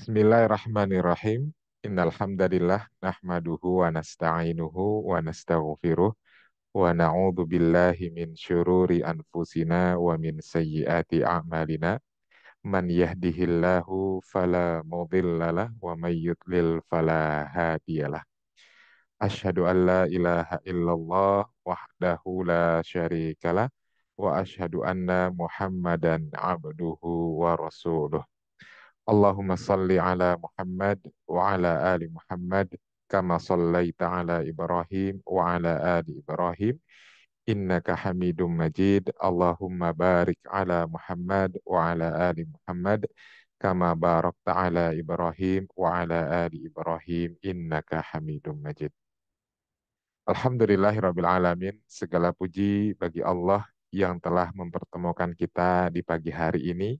Bismillahirrahmanirrahim. Innal hamdalillah nahmaduhu wa nasta'inuhu wa nastaghfiruh wa na'udzu billahi min syururi anfusina wa min sayyiati a'malina. Man yahdihillahu fala mudhillalah wa may yudlil fala hadiyalah. Asyhadu an la ilaha illallah wahdahu la syarikalah wa asyhadu anna Muhammadan abduhu wa rasuluh. Allahumma salli ala Muhammad wa ala ali Muhammad kama sallaita ala Ibrahim wa ala ali Ibrahim innaka Hamidum Majid. Allahumma barik ala Muhammad wa ala ali Muhammad kama barakta ala Ibrahim wa ala ali Ibrahim innaka Hamidum Majid. Alhamdulillahirabbil alamin. Segala puji bagi Allah yang telah mempertemukan kita di pagi hari ini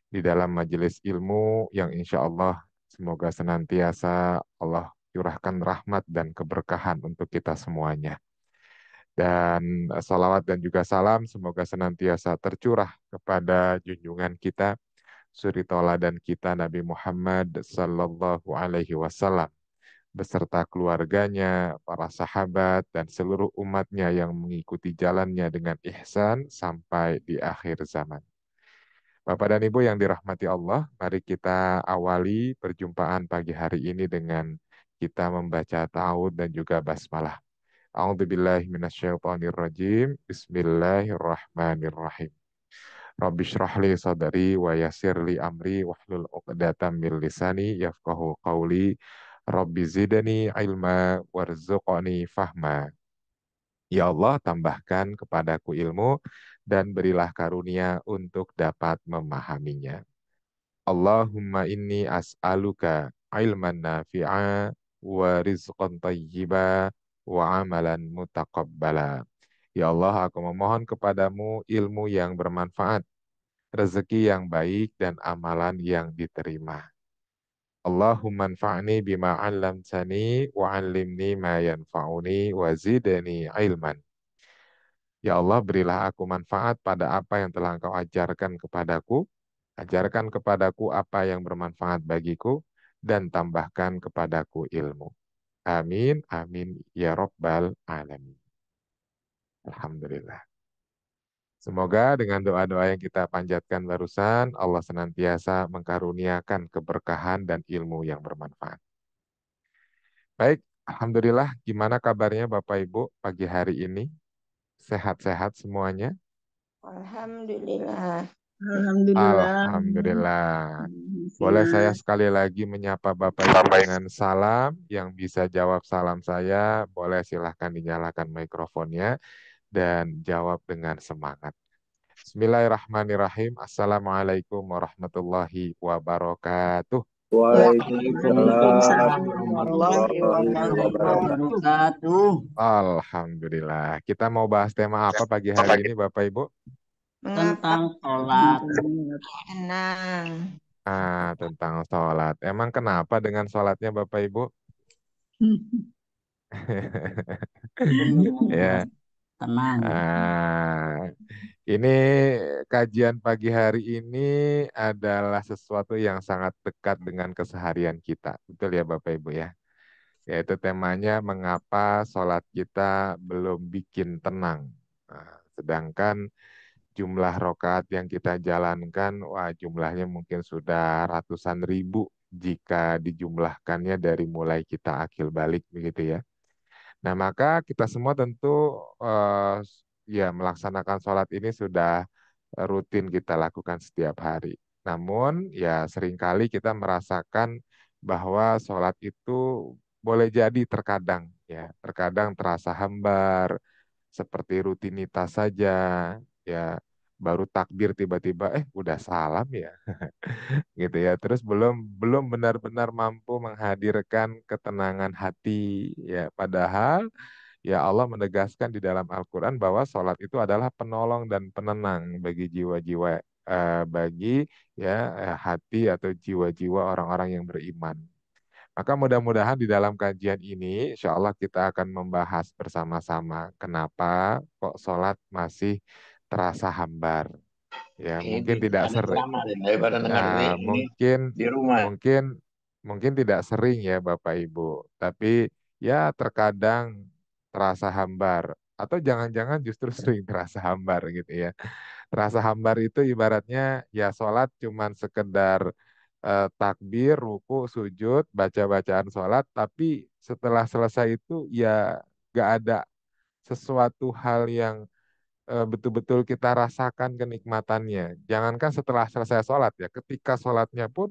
di dalam majelis ilmu yang insya Allah semoga senantiasa Allah curahkan rahmat dan keberkahan untuk kita semuanya. Dan salawat dan juga salam semoga senantiasa tercurah kepada junjungan kita, suri tauladan kita Nabi Muhammad Sallallahu Alaihi Wasallam beserta keluarganya, para sahabat, dan seluruh umatnya yang mengikuti jalannya dengan ihsan sampai di akhir zaman. Bapak dan Ibu yang dirahmati Allah, mari kita awali perjumpaan pagi hari ini dengan kita membaca ta'awudz dan juga basmalah. A'udzubillahi minasyaitonirrajim. Bismillahirrahmanirrahim. Rabbi shrah li sadri wa yassir li amri wahlul 'uqdatam min lisani yafqahu qawli. Rabbi zidni ilma warzuqni fahma. Ya Allah, tambahkan kepadaku ilmu dan berilah karunia untuk dapat memahaminya. Allahumma inni as'aluka ilman nafi'a wa rizqan tayyiba wa amalan mutaqabbala. Ya Allah, aku memohon kepadamu ilmu yang bermanfaat, rezeki yang baik, dan amalan yang diterima. Allahumma anfa'ni bima 'allamtani wa 'allimni ma yanfa'uni wa zidni ilman. Ya Allah, berilah aku manfaat pada apa yang telah Engkau ajarkan kepadaku. Ajarkan kepadaku apa yang bermanfaat bagiku, dan tambahkan kepadaku ilmu. Amin, amin, ya Rabbal Alamin. Alhamdulillah. Semoga dengan doa-doa yang kita panjatkan barusan, Allah senantiasa mengkaruniakan keberkahan dan ilmu yang bermanfaat. Baik, Alhamdulillah. Gimana kabarnya Bapak Ibu pagi hari ini? Sehat-sehat semuanya? Alhamdulillah. Alhamdulillah. Alhamdulillah. Boleh saya Siap. sekali lagi menyapa Bapak Ibu dengan salam. Yang bisa jawab salam saya, boleh silahkan dinyalakan mikrofonnya dan jawab dengan semangat. Bismillahirrahmanirrahim. Assalamualaikum warahmatullahi wabarakatuh. Waalaikumsalam Waalaikumsalam warahmatullahi warahmatullahi wabarakatuh. wabarakatuh. Alhamdulillah. Kita mau bahas tema apa pagi hari ini Bapak Ibu? Mengapa Tentang sholat. tenang? Tentang sholat. Emang kenapa dengan sholatnya Bapak Ibu? Ya. Tenang. Ah, ini kajian pagi hari ini adalah sesuatu yang sangat dekat dengan keseharian kita. Betul ya Bapak Ibu ya? Yaitu temanya mengapa sholat kita belum bikin tenang. Sedangkan jumlah rokaat yang kita jalankan, wah jumlahnya mungkin sudah ratusan ribu jika dijumlahkannya dari mulai kita akil balik begitu ya. Nah, maka kita semua tentu eh, ya melaksanakan sholat ini sudah rutin kita lakukan setiap hari. Namun ya seringkali kita merasakan bahwa sholat itu boleh jadi terkadang ya, terkadang terasa hambar, seperti rutinitas saja, ya baru takbir tiba-tiba udah salam ya gitu ya. Terus belum belum benar-benar mampu menghadirkan ketenangan hati ya. Padahal ya Allah menegaskan di dalam Al-Qur'an bahwa sholat itu adalah penolong dan penenang bagi jiwa-jiwa bagi ya hati atau jiwa-jiwa orang-orang yang beriman. Maka mudah-mudahan di dalam kajian ini, insya Allah kita akan membahas bersama-sama kenapa kok sholat masih terasa hambar. Ya, Ini mungkin tidak ada sering. ceramah deh, daripada dengar Nah, ini mungkin di rumah. mungkin mungkin tidak sering ya Bapak Ibu, tapi ya terkadang terasa hambar atau jangan-jangan justru sering terasa hambar gitu ya. Terasa hambar itu ibaratnya ya sholat cuman sekedar takbir, ruku, sujud, baca-bacaan sholat, tapi setelah selesai itu ya gak ada sesuatu hal yang betul-betul kita rasakan kenikmatannya. Jangankan setelah selesai sholat ya, ketika sholatnya pun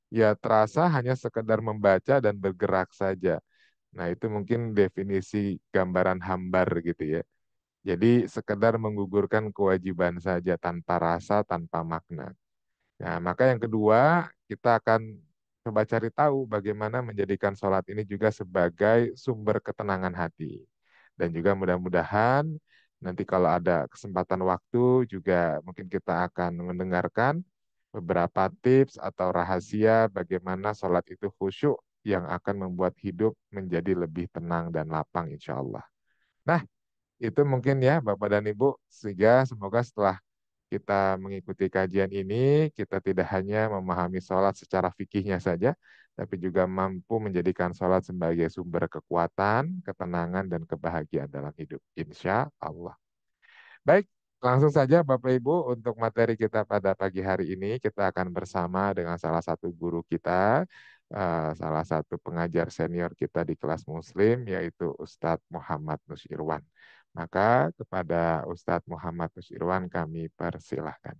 ya terasa hanya sekedar membaca dan bergerak saja. Nah itu mungkin definisi gambaran hambar gitu ya. Jadi sekedar menggugurkan kewajiban saja tanpa rasa, tanpa makna. Nah, maka yang kedua, kita akan coba cari tahu bagaimana menjadikan sholat ini juga sebagai sumber ketenangan hati. Dan juga mudah-mudahan nanti kalau ada kesempatan waktu juga mungkin kita akan mendengarkan beberapa tips atau rahasia bagaimana sholat itu khusyuk yang akan membuat hidup menjadi lebih tenang dan lapang insya Allah. Nah, itu mungkin ya Bapak dan Ibu, sehingga semoga setelah kita mengikuti kajian ini, kita tidak hanya memahami sholat secara fikihnya saja, tapi juga mampu menjadikan sholat sebagai sumber kekuatan, ketenangan, dan kebahagiaan dalam hidup. Insya Allah. Baik, langsung saja Bapak Ibu untuk materi kita pada pagi hari ini, kita akan bersama dengan salah satu guru kita, salah satu pengajar senior kita di kelas Muslim, yaitu Ustadz Muhammad Nusirwan. Maka kepada Ustadz Muhammad Nusirwan kami persilahkan.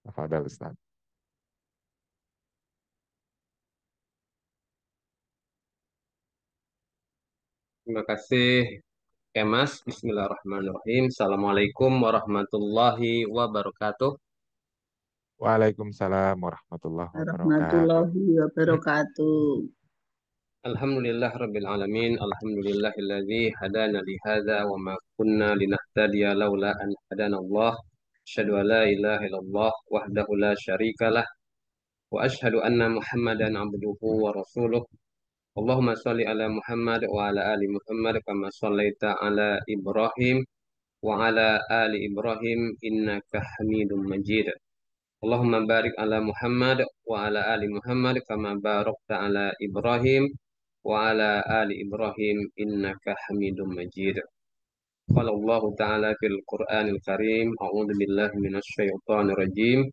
Tafadhal Ustadz. Terima kasih, Kemas. Bismillahirrahmanirrahim. Assalamualaikum warahmatullahi wabarakatuh. Waalaikumsalam warahmatullahi wabarakatuh. Warahmatullahi wabarakatuh. Alhamdulillah Rabbil Alamin. Alhamdulillahilladzi hadana li hadza wa ma kunna linahtadiya laula an hadana Allah. Asyhadu an la ilaha illallah wahdahu la syarikalah wa asyhadu anna Muhammadan abduhu wa rasuluh. Allahumma shalli ala Muhammad wa ala ali Muhammad kama shallaita ala Ibrahim wa ala ali Ibrahim innaka Hamidum Majid. Allahumma barik ala Muhammad wa ala ali Muhammad kama barakta ala Ibrahim wa ala ali Ibrahim innaka Hamidum Majid. Qala Allah Ta'ala fil Qur'anil Karim, a'udzu billahi minasy syaithanir rajim.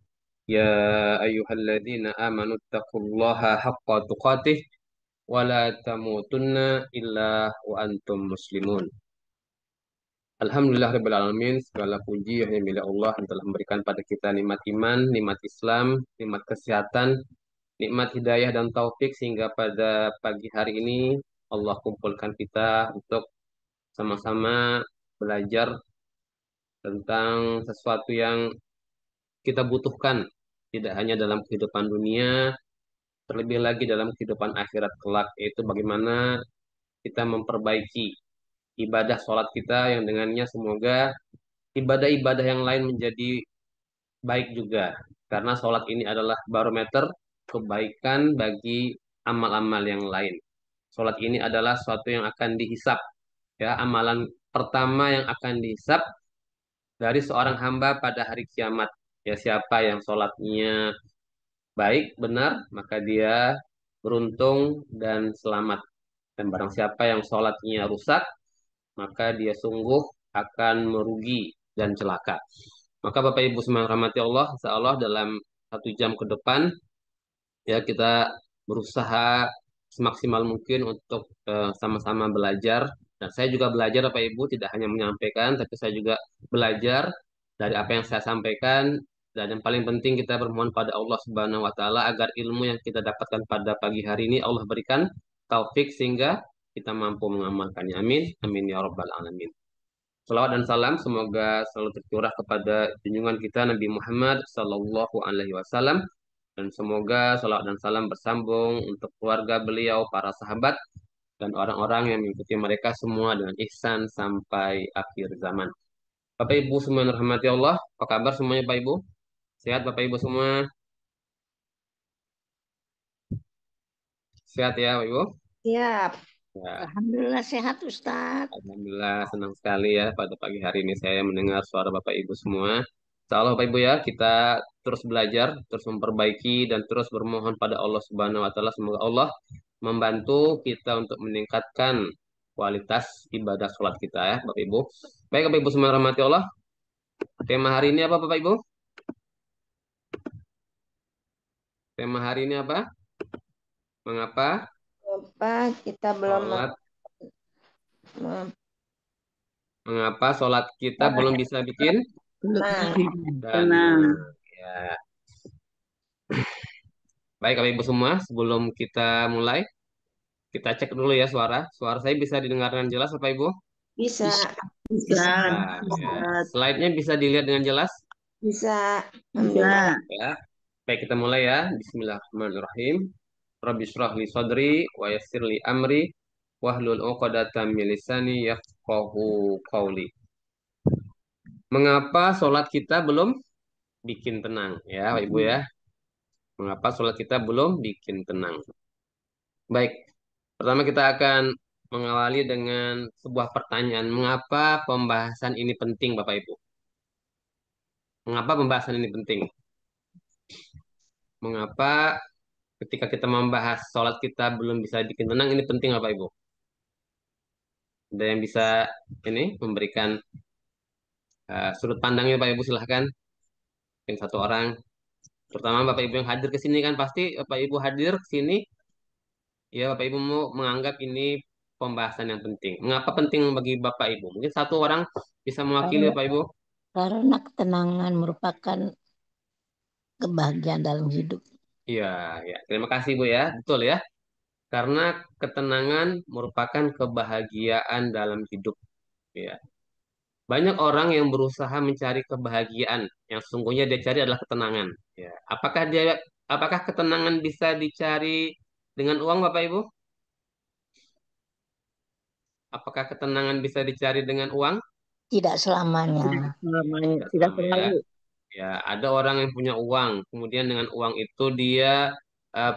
Ya ayyuhalladzina amanu taqullaha haqqa tuqatih wa la tamutunna illa wa antum muslimun. Alhamdulillah Rabbil Alamin, segala puji hanya milik Allah yang telah memberikan pada kita nikmat iman, nikmat Islam, nikmat kesehatan, nikmat hidayah dan taufik sehingga pada pagi hari ini Allah kumpulkan kita untuk sama-sama belajar tentang sesuatu yang kita butuhkan tidak hanya dalam kehidupan dunia, terlebih lagi dalam kehidupan akhirat kelak, yaitu bagaimana kita memperbaiki ibadah sholat kita yang dengannya semoga ibadah-ibadah yang lain menjadi baik juga. Karena sholat ini adalah barometer kebaikan bagi amal-amal yang lain. Sholat ini adalah sesuatu yang akan dihisap. Ya, amalan pertama yang akan dihisap dari seorang hamba pada hari kiamat. Ya, siapa yang sholatnya baik, benar, maka dia beruntung dan selamat. Dan barang siapa yang sholatnya rusak, maka dia sungguh akan merugi dan celaka. Maka Bapak Ibu semua yang rahmati Allah, insya Allah dalam 1 jam ke depan ya kita berusaha semaksimal mungkin untuk sama-sama belajar. Dan saya juga belajar Bapak Ibu tidak hanya menyampaikan, tapi saya juga belajar dari apa yang saya sampaikan. Dan yang paling penting kita bermohon pada Allah Subhanahu Wa Taala agar ilmu yang kita dapatkan pada pagi hari ini Allah berikan taufik sehingga kita mampu mengamalkannya. Amin. Amin ya Rabbal Alamin. Salawat dan salam semoga selalu tercurah kepada junjungan kita Nabi Muhammad Sallallahu Alaihi Wasallam dan semoga salawat dan salam bersambung untuk keluarga beliau, para sahabat dan orang-orang yang mengikuti mereka semua dengan ihsan sampai akhir zaman. Bapak Ibu semua yang dirahmati Allah, apa kabar semuanya Bapak Ibu? Sehat Bapak Ibu semua? Sehat ya Bapak Ibu? Siap. Ya, Alhamdulillah sehat Ustadz. Alhamdulillah senang sekali ya pada pagi hari ini saya mendengar suara Bapak Ibu semua. Insya Allah Bapak Ibu ya, kita terus belajar, terus memperbaiki dan terus bermohon pada Allah Subhanahu wa taala semoga Allah membantu kita untuk meningkatkan kualitas ibadah sholat kita ya Bapak Ibu. Baik Bapak Ibu semua rahmati Allah. Tema hari ini apa Bapak Ibu? Tema hari ini apa? Mengapa Apa kita belum sholat mem- mengapa sholat kita belum bisa bikin Belum Tenang. tenang. tenang? Ya. Baik Bapak Ibu semua, sebelum kita mulai, kita cek dulu ya suara. Suara saya bisa didengar dengan jelas Bapak Ibu? bisa Bisa, Nah, ya. Ustaz. Slide-nya bisa dilihat dengan jelas bisa Bisa. ya. Baik, kita mulai ya. Bismillahirrahmanirrahim. Rabbi shrah li sadri wa yassir li amri wahlul 'uqdatam min lisani yafqahu qawli. Mengapa sholat kita belum bikin tenang ya, Bapak Ibu ya? Mengapa sholat kita belum bikin tenang? Baik, pertama kita akan mengawali dengan sebuah pertanyaan. Mengapa pembahasan ini penting, Bapak Ibu? Mengapa pembahasan ini penting? Mengapa ketika kita membahas sholat kita belum bisa bikin tenang, ini penting Bapak Ibu. Ada yang bisa ini memberikan sudut pandangnya Bapak Ibu silahkan. Mungkin satu orang. Pertama Bapak Ibu yang hadir ke sini kan pasti Bapak Ibu hadir ke sini ya Bapak Ibu mau menganggap ini pembahasan yang penting. Mengapa penting bagi Bapak Ibu? Mungkin satu orang bisa mewakili Karena Bapak Ibu. karena ketenangan merupakan kebahagiaan dalam hidup. Iya, ya. Terima kasih Bu ya. Betul ya. Karena ketenangan merupakan kebahagiaan dalam hidup. Ya. Banyak orang yang berusaha mencari kebahagiaan, yang sesungguhnya dia cari adalah ketenangan. Ya. Apakah ketenangan bisa dicari dengan uang, Bapak Ibu? Apakah ketenangan bisa dicari dengan uang? Tidak selamanya. Selamanya, Tidak tidak sama ya. selalu. Ya, ada orang yang punya uang, kemudian dengan uang itu dia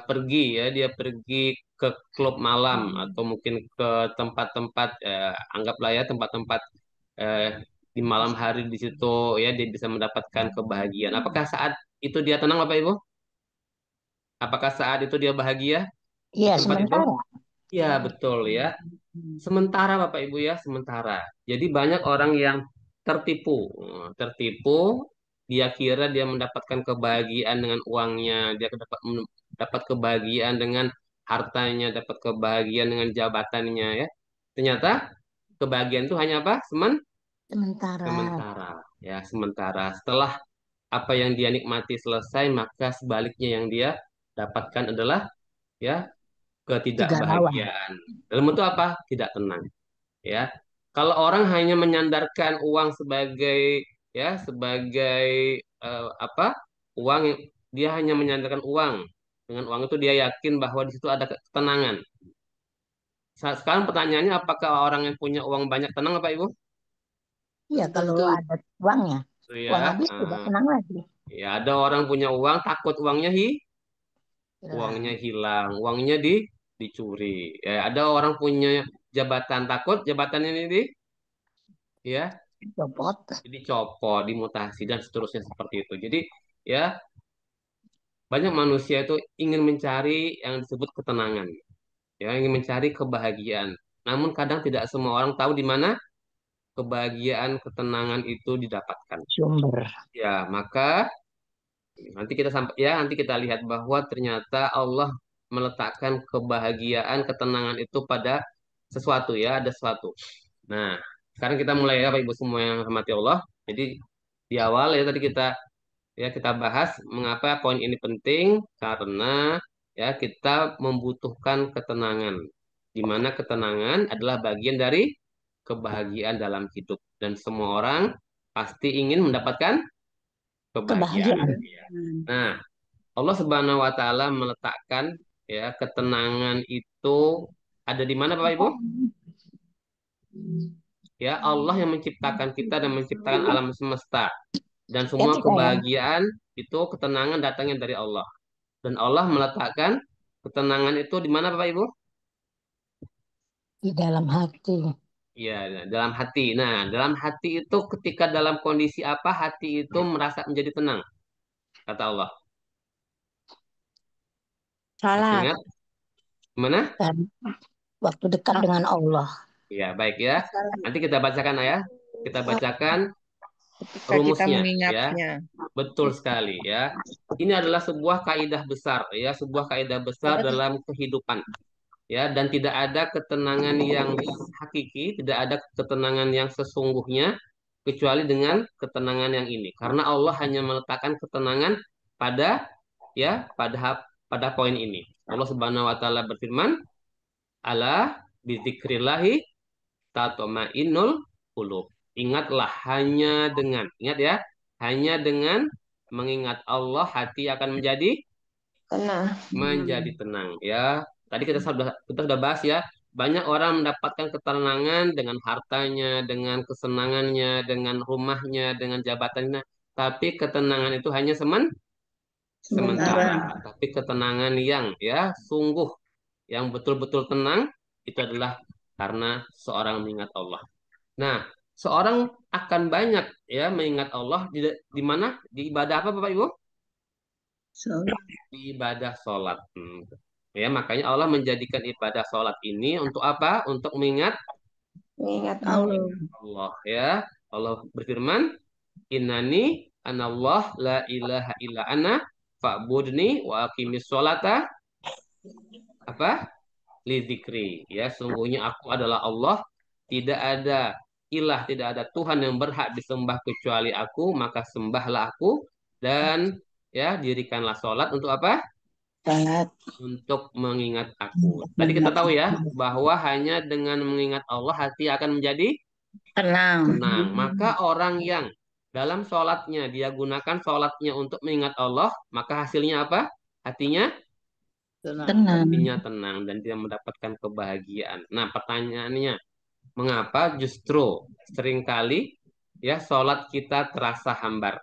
pergi ya, dia pergi ke klub malam atau mungkin ke tempat-tempat anggaplah ya tempat-tempat eh, di malam hari di situ ya dia bisa mendapatkan kebahagiaan. Apakah saat itu dia tenang Bapak Ibu? Apakah saat itu dia bahagia di Iya, tempat itu? sementara. Ya, betul ya. Sementara Bapak Ibu ya, sementara. Jadi banyak orang yang tertipu. Tertipu, dia kira dia mendapatkan kebahagiaan dengan uangnya, dia dapat kebahagiaan dengan hartanya, dapat kebahagiaan dengan jabatannya ya. Ternyata kebahagiaan itu hanya apa? Sementara. Sementara. Ya, sementara. Setelah apa yang dia nikmati selesai, maka sebaliknya yang dia dapatkan adalah ya Kegalauan. ketidakbahagiaan. Dalam bentuk apa? Tidak tenang. Ya, kalau orang hanya menyandarkan uang sebagai ya sebagai apa? Uang dia hanya menyandarkan uang. Dengan uang itu dia yakin bahwa di situ ada ketenangan. Sekarang pertanyaannya apakah orang yang punya uang banyak tenang apa Ibu? Iya, kalau ada uangnya. Itu Uang ya. habis tidak tenang lagi. Ya ada orang punya uang takut uangnya Hilang. hilang, uangnya dicuri. Ya, ada orang punya jabatan takut jabatannya ini ya Copot. dicopot, dimutasi dan seterusnya seperti itu. Jadi ya banyak manusia itu ingin mencari yang disebut ketenangan, ya ingin mencari kebahagiaan. Namun kadang tidak semua orang tahu di mana kebahagiaan, ketenangan itu didapatkan. Sumber. Ya, maka nanti kita lihat bahwa ternyata Allah meletakkan kebahagiaan, ketenangan itu pada sesuatu ya, ada sesuatu. Nah, sekarang kita mulai ya Bapak Ibu semua yang rahmati Allah. Jadi di awal ya tadi kita bahas mengapa poin ini penting karena ya kita membutuhkan ketenangan. Di mana ketenangan adalah bagian dari kebahagiaan dalam hidup dan semua orang pasti ingin mendapatkan kebahagiaan. Kebahagiaan. Nah, Allah Subhanahu wa taala meletakkan ya ketenangan itu ada di mana Bapak Ibu? Ya, Allah yang menciptakan kita dan menciptakan alam semesta. Dan Ya semua tidak ya. kebahagiaan itu ketenangan datangnya dari Allah. Dan Allah meletakkan ketenangan itu di mana Bapak Ibu? Di dalam hati. Ya, dalam hati. Nah, dalam hati itu ketika dalam kondisi apa hati itu merasa menjadi tenang, kata Allah. Masih Salat. ingat? Mana? Dan waktu dekat dengan Allah. Ya, baik ya. Nanti kita bacakan ya. Kita bacakan Ketika kita rumusnya ya. mengingatnya. Betul sekali ya. Ini adalah sebuah kaidah besar ya, sebuah kaidah besar dalam kehidupan ya, dan tidak ada ketenangan yang hakiki, tidak ada ketenangan yang sesungguhnya kecuali dengan ketenangan yang ini. Karena Allah hanya meletakkan ketenangan pada ya pada poin ini. Allah Subhanahu wa taala berfirman, "Ala bizikrillahi tatma'innul qulub." Ingatlah ingat ya, hanya dengan mengingat Allah hati akan Tenang. menjadi tenang ya. Tadi kita sudah bahas ya, banyak orang mendapatkan ketenangan dengan hartanya, dengan kesenangannya, dengan rumahnya, dengan jabatannya, tapi ketenangan itu hanya sementara. Tapi ketenangan yang ya sungguh, yang betul-betul tenang itu adalah karena seorang mengingat Allah. Nah, seorang akan banyak ya mengingat Allah di mana? Di ibadah apa Bapak Ibu? Di ibadah sholat. Ya, makanya Allah menjadikan ibadah sholat ini untuk apa? Untuk mengingat Mengingat Allah. Allah ya. Allah berfirman, Innani anallah la ilaha illa ana fa'budni wa aqimis sholata apa? Lidzikri. Ya, sungguhnya aku adalah Allah, tidak ada ilah, tidak ada Tuhan yang berhak disembah kecuali aku, maka sembahlah aku dan ya dirikanlah sholat untuk apa? Salat. Untuk mengingat aku. Tadi kita tahu ya bahwa hanya dengan mengingat Allah hati akan menjadi Tenang. tenang. Maka orang yang dalam sholatnya dia gunakan sholatnya untuk mengingat Allah, maka hasilnya apa? Hatinya Tenang. tenang dan dia mendapatkan kebahagiaan. Nah, pertanyaannya, mengapa justru seringkali ya sholat kita terasa hambar?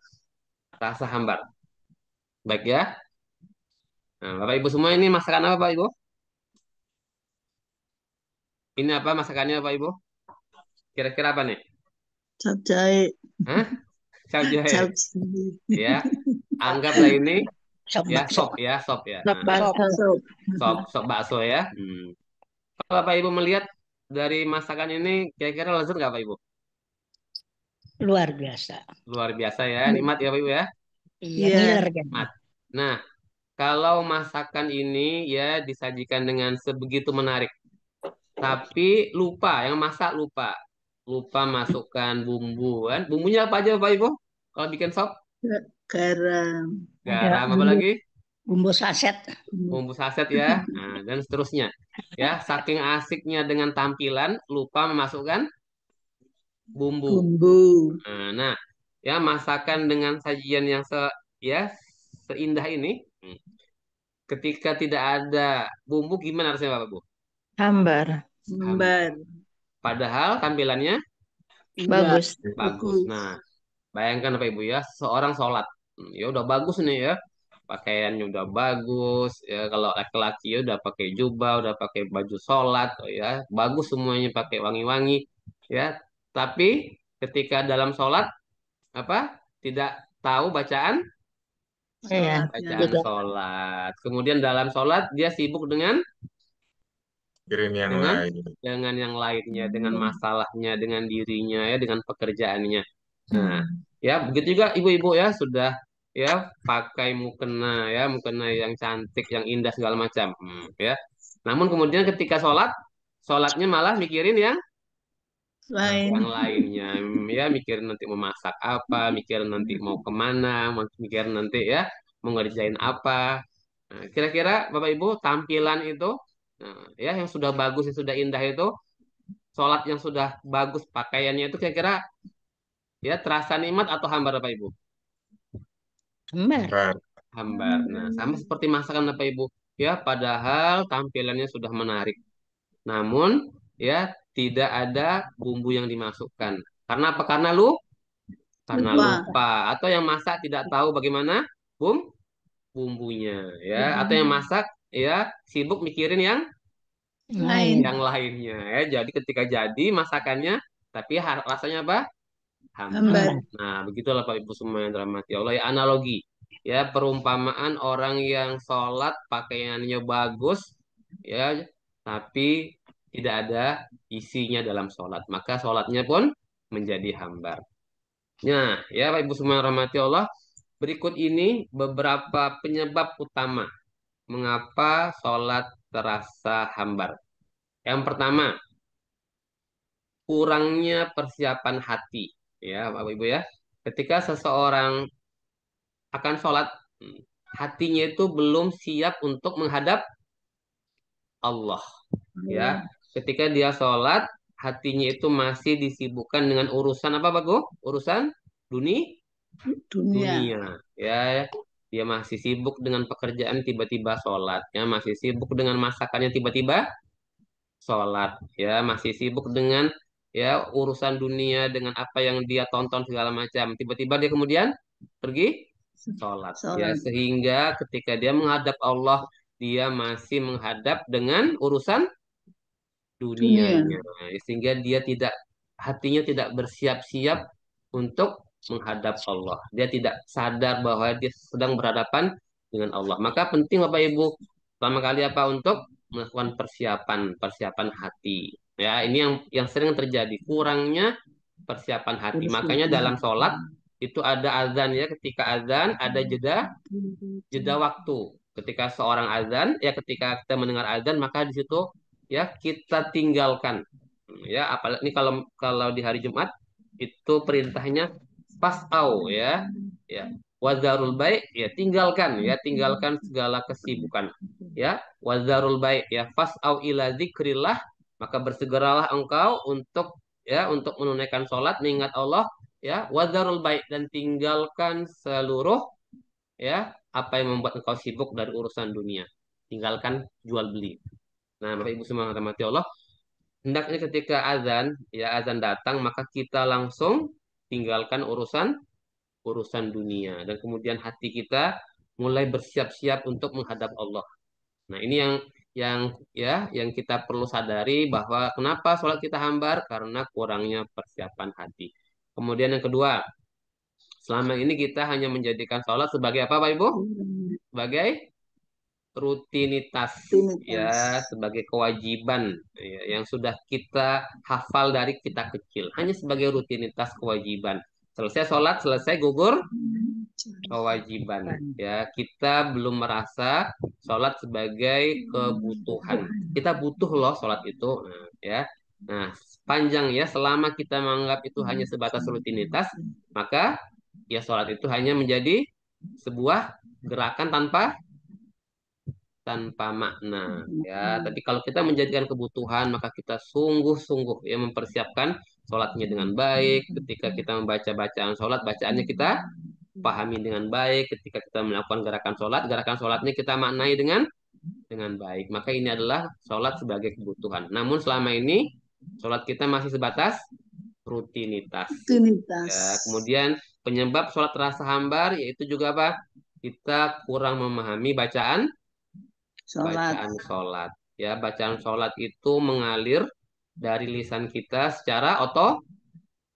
Terasa hambar. Baik ya. Nah, Bapak Ibu semua ini masakan apa Bapak Ibu? Ini apa masakannya Bapak Ibu? Kira-kira apa nih? Capcay. Hah? Capcay. Capcay. Ya, anggaplah ini Sop ya bakso. sop ya, sop ya. Sop Nah, bakso. sop bakso ya. Kalau Bapak Ibu melihat dari masakan ini kira-kira lezat nggak Bapak Ibu? Luar biasa. Luar biasa ya, nikmat ya Bapak Ibu ya. Iya, Iya. ngiler kan. Nikmat. Nah, kalau masakan ini ya disajikan dengan sebegitu menarik, tapi lupa, yang masak lupa. Lupa masukkan bumbu kan. Bumbunya apa aja Bapak Ibu? Kalau bikin sop? Garam. Ada Garam apa lagi? bumbu saset. Bumbu saset ya. Nah, dan seterusnya. Ya, saking asiknya dengan tampilan, lupa memasukkan bumbu. Bumbu. Nah, ya masakan dengan sajian yang ya seindah ini, ketika tidak ada bumbu gimana rasanya Bapak Bu? Hambar. Hambar. Padahal tampilannya Bagus. bagus. Nah, bayangkan Bapak Ibu ya, seorang sholat, ya udah bagus nih ya, pakaiannya udah bagus, ya kalau laki-laki ya udah pakai jubah, udah pakai baju sholat, oh ya bagus semuanya pakai wangi-wangi, ya. Tapi ketika dalam sholat apa? Tidak tahu Iya. bacaan sholat. Kemudian dalam sholat dia sibuk dengan Kirim yang dengan lain. dengan yang lainnya, dengan masalahnya, dengan dirinya ya, dengan pekerjaannya. Nah, ya begitu juga ibu-ibu ya sudah ya pakai mukena ya, mukena yang cantik, yang indah segala macam. Ya. Namun kemudian ketika sholatnya malah mikirin yang Lain. lainnya. Ya mikirin nanti mau masak apa, mikirin nanti mau kemana, mikirin nanti ya mau ngerjain apa. Nah, kira-kira Bapak Ibu tampilan itu nah, ya yang sudah bagus, yang sudah indah itu, sholat yang sudah bagus pakaiannya itu kira-kira ya terasa nikmat atau hambar Bapak Ibu? Hambar. Hambar. Hambar. Nah, sama seperti masakan Bapak Ibu. Ya, padahal tampilannya sudah menarik. Namun, ya tidak ada bumbu yang dimasukkan. Karena apa? Karena lupa. Atau yang masak tidak tahu bagaimana bumbunya, ya. Atau yang masak ya sibuk mikirin yang Lain. yang lainnya ya. Jadi ketika jadi masakannya, tapi rasanya apa? Hambar. Hambar. Nah, begitulah Pak Ibu semua yang dirahmati Allah ya, analogi. Ya, perumpamaan orang yang sholat pakaiannya bagus ya, tapi tidak ada isinya dalam sholat. Maka sholatnya pun menjadi hambar. Nah, ya Pak Ibu semua yang dirahmati Allah, berikut ini beberapa penyebab utama mengapa sholat terasa hambar. Yang pertama, kurangnya persiapan hati. Ya, Bapak Ibu ya. Ketika seseorang akan sholat, hatinya itu belum siap untuk menghadap Allah. Ya, ketika dia sholat, hatinya itu masih disibukkan dengan urusan apa, Bagus? Urusan dunia, Dunia. dunia. Ya, dia masih sibuk dengan pekerjaan, tiba-tiba sholat. Ya, masih sibuk dengan masakannya, tiba-tiba sholat. Ya, masih sibuk dengan ya urusan dunia, dengan apa yang dia tonton segala macam. Tiba-tiba dia kemudian pergi sholat. Ya, Sholat. sehingga ketika dia menghadap Allah, dia masih menghadap dengan urusan Dunia. dunianya. Sehingga dia tidak, hatinya tidak bersiap-siap untuk menghadap Allah. Dia tidak sadar bahwa dia sedang berhadapan dengan Allah. Maka penting Bapak Ibu, pertama kali apa, untuk melakukan persiapan hati. Ya, ini yang sering terjadi, kurangnya persiapan hati. Makanya dalam sholat itu ada azan ya, ketika azan ada jeda waktu. Ketika seorang azan, ya ketika kita mendengar azan, maka di situ ya kita tinggalkan. Ya, apalagi ini kalau kalau di hari Jumat itu perintahnya fas'au ya. Ya. Wazarul baik ya, tinggalkan segala kesibukan. Ya, wazarul baik ya, fas'au ila zikrillah, maka bersegeralah engkau untuk ya untuk menunaikan sholat, mengingat Allah ya, wazarul baik, dan tinggalkan seluruh ya apa yang membuat engkau sibuk dari urusan dunia. Tinggalkan jual beli. Nah, Bapak Ibu semua yang dirahmati Allah, hendaknya ketika azan ya, azan datang, maka kita langsung tinggalkan urusan urusan dunia, dan kemudian hati kita mulai bersiap-siap untuk menghadap Allah. Nah, ini yang yang kita perlu sadari, bahwa kenapa sholat kita hambar, karena kurangnya persiapan hati. Kemudian yang kedua, selama ini kita hanya menjadikan sholat sebagai apa, Pak Ibu? Sebagai rutinitas ya, sebagai kewajiban ya, yang sudah kita hafal dari kita kecil, hanya sebagai rutinitas kewajiban. Selesai sholat, selesai gugur kewajiban ya, kita belum merasa sholat sebagai kebutuhan. Kita butuh loh sholat itu. Nah, ya, nah panjang ya, selama kita menganggap itu hanya sebatas rutinitas, maka ya sholat itu hanya menjadi sebuah gerakan tanpa makna ya. Tapi kalau kita menjadikan kebutuhan, maka kita sungguh-sungguh ya mempersiapkan sholatnya dengan baik. Ketika kita membaca bacaan sholat, bacaannya kita pahami dengan baik. Ketika kita melakukan gerakan sholatnya kita maknai dengan baik. Maka ini adalah sholat sebagai kebutuhan. Namun selama ini sholat kita masih sebatas rutinitas. Ya, kemudian penyebab sholat terasa hambar yaitu juga apa? Kita kurang memahami bacaan sholat. Ya, bacaan sholat itu mengalir dari lisan kita secara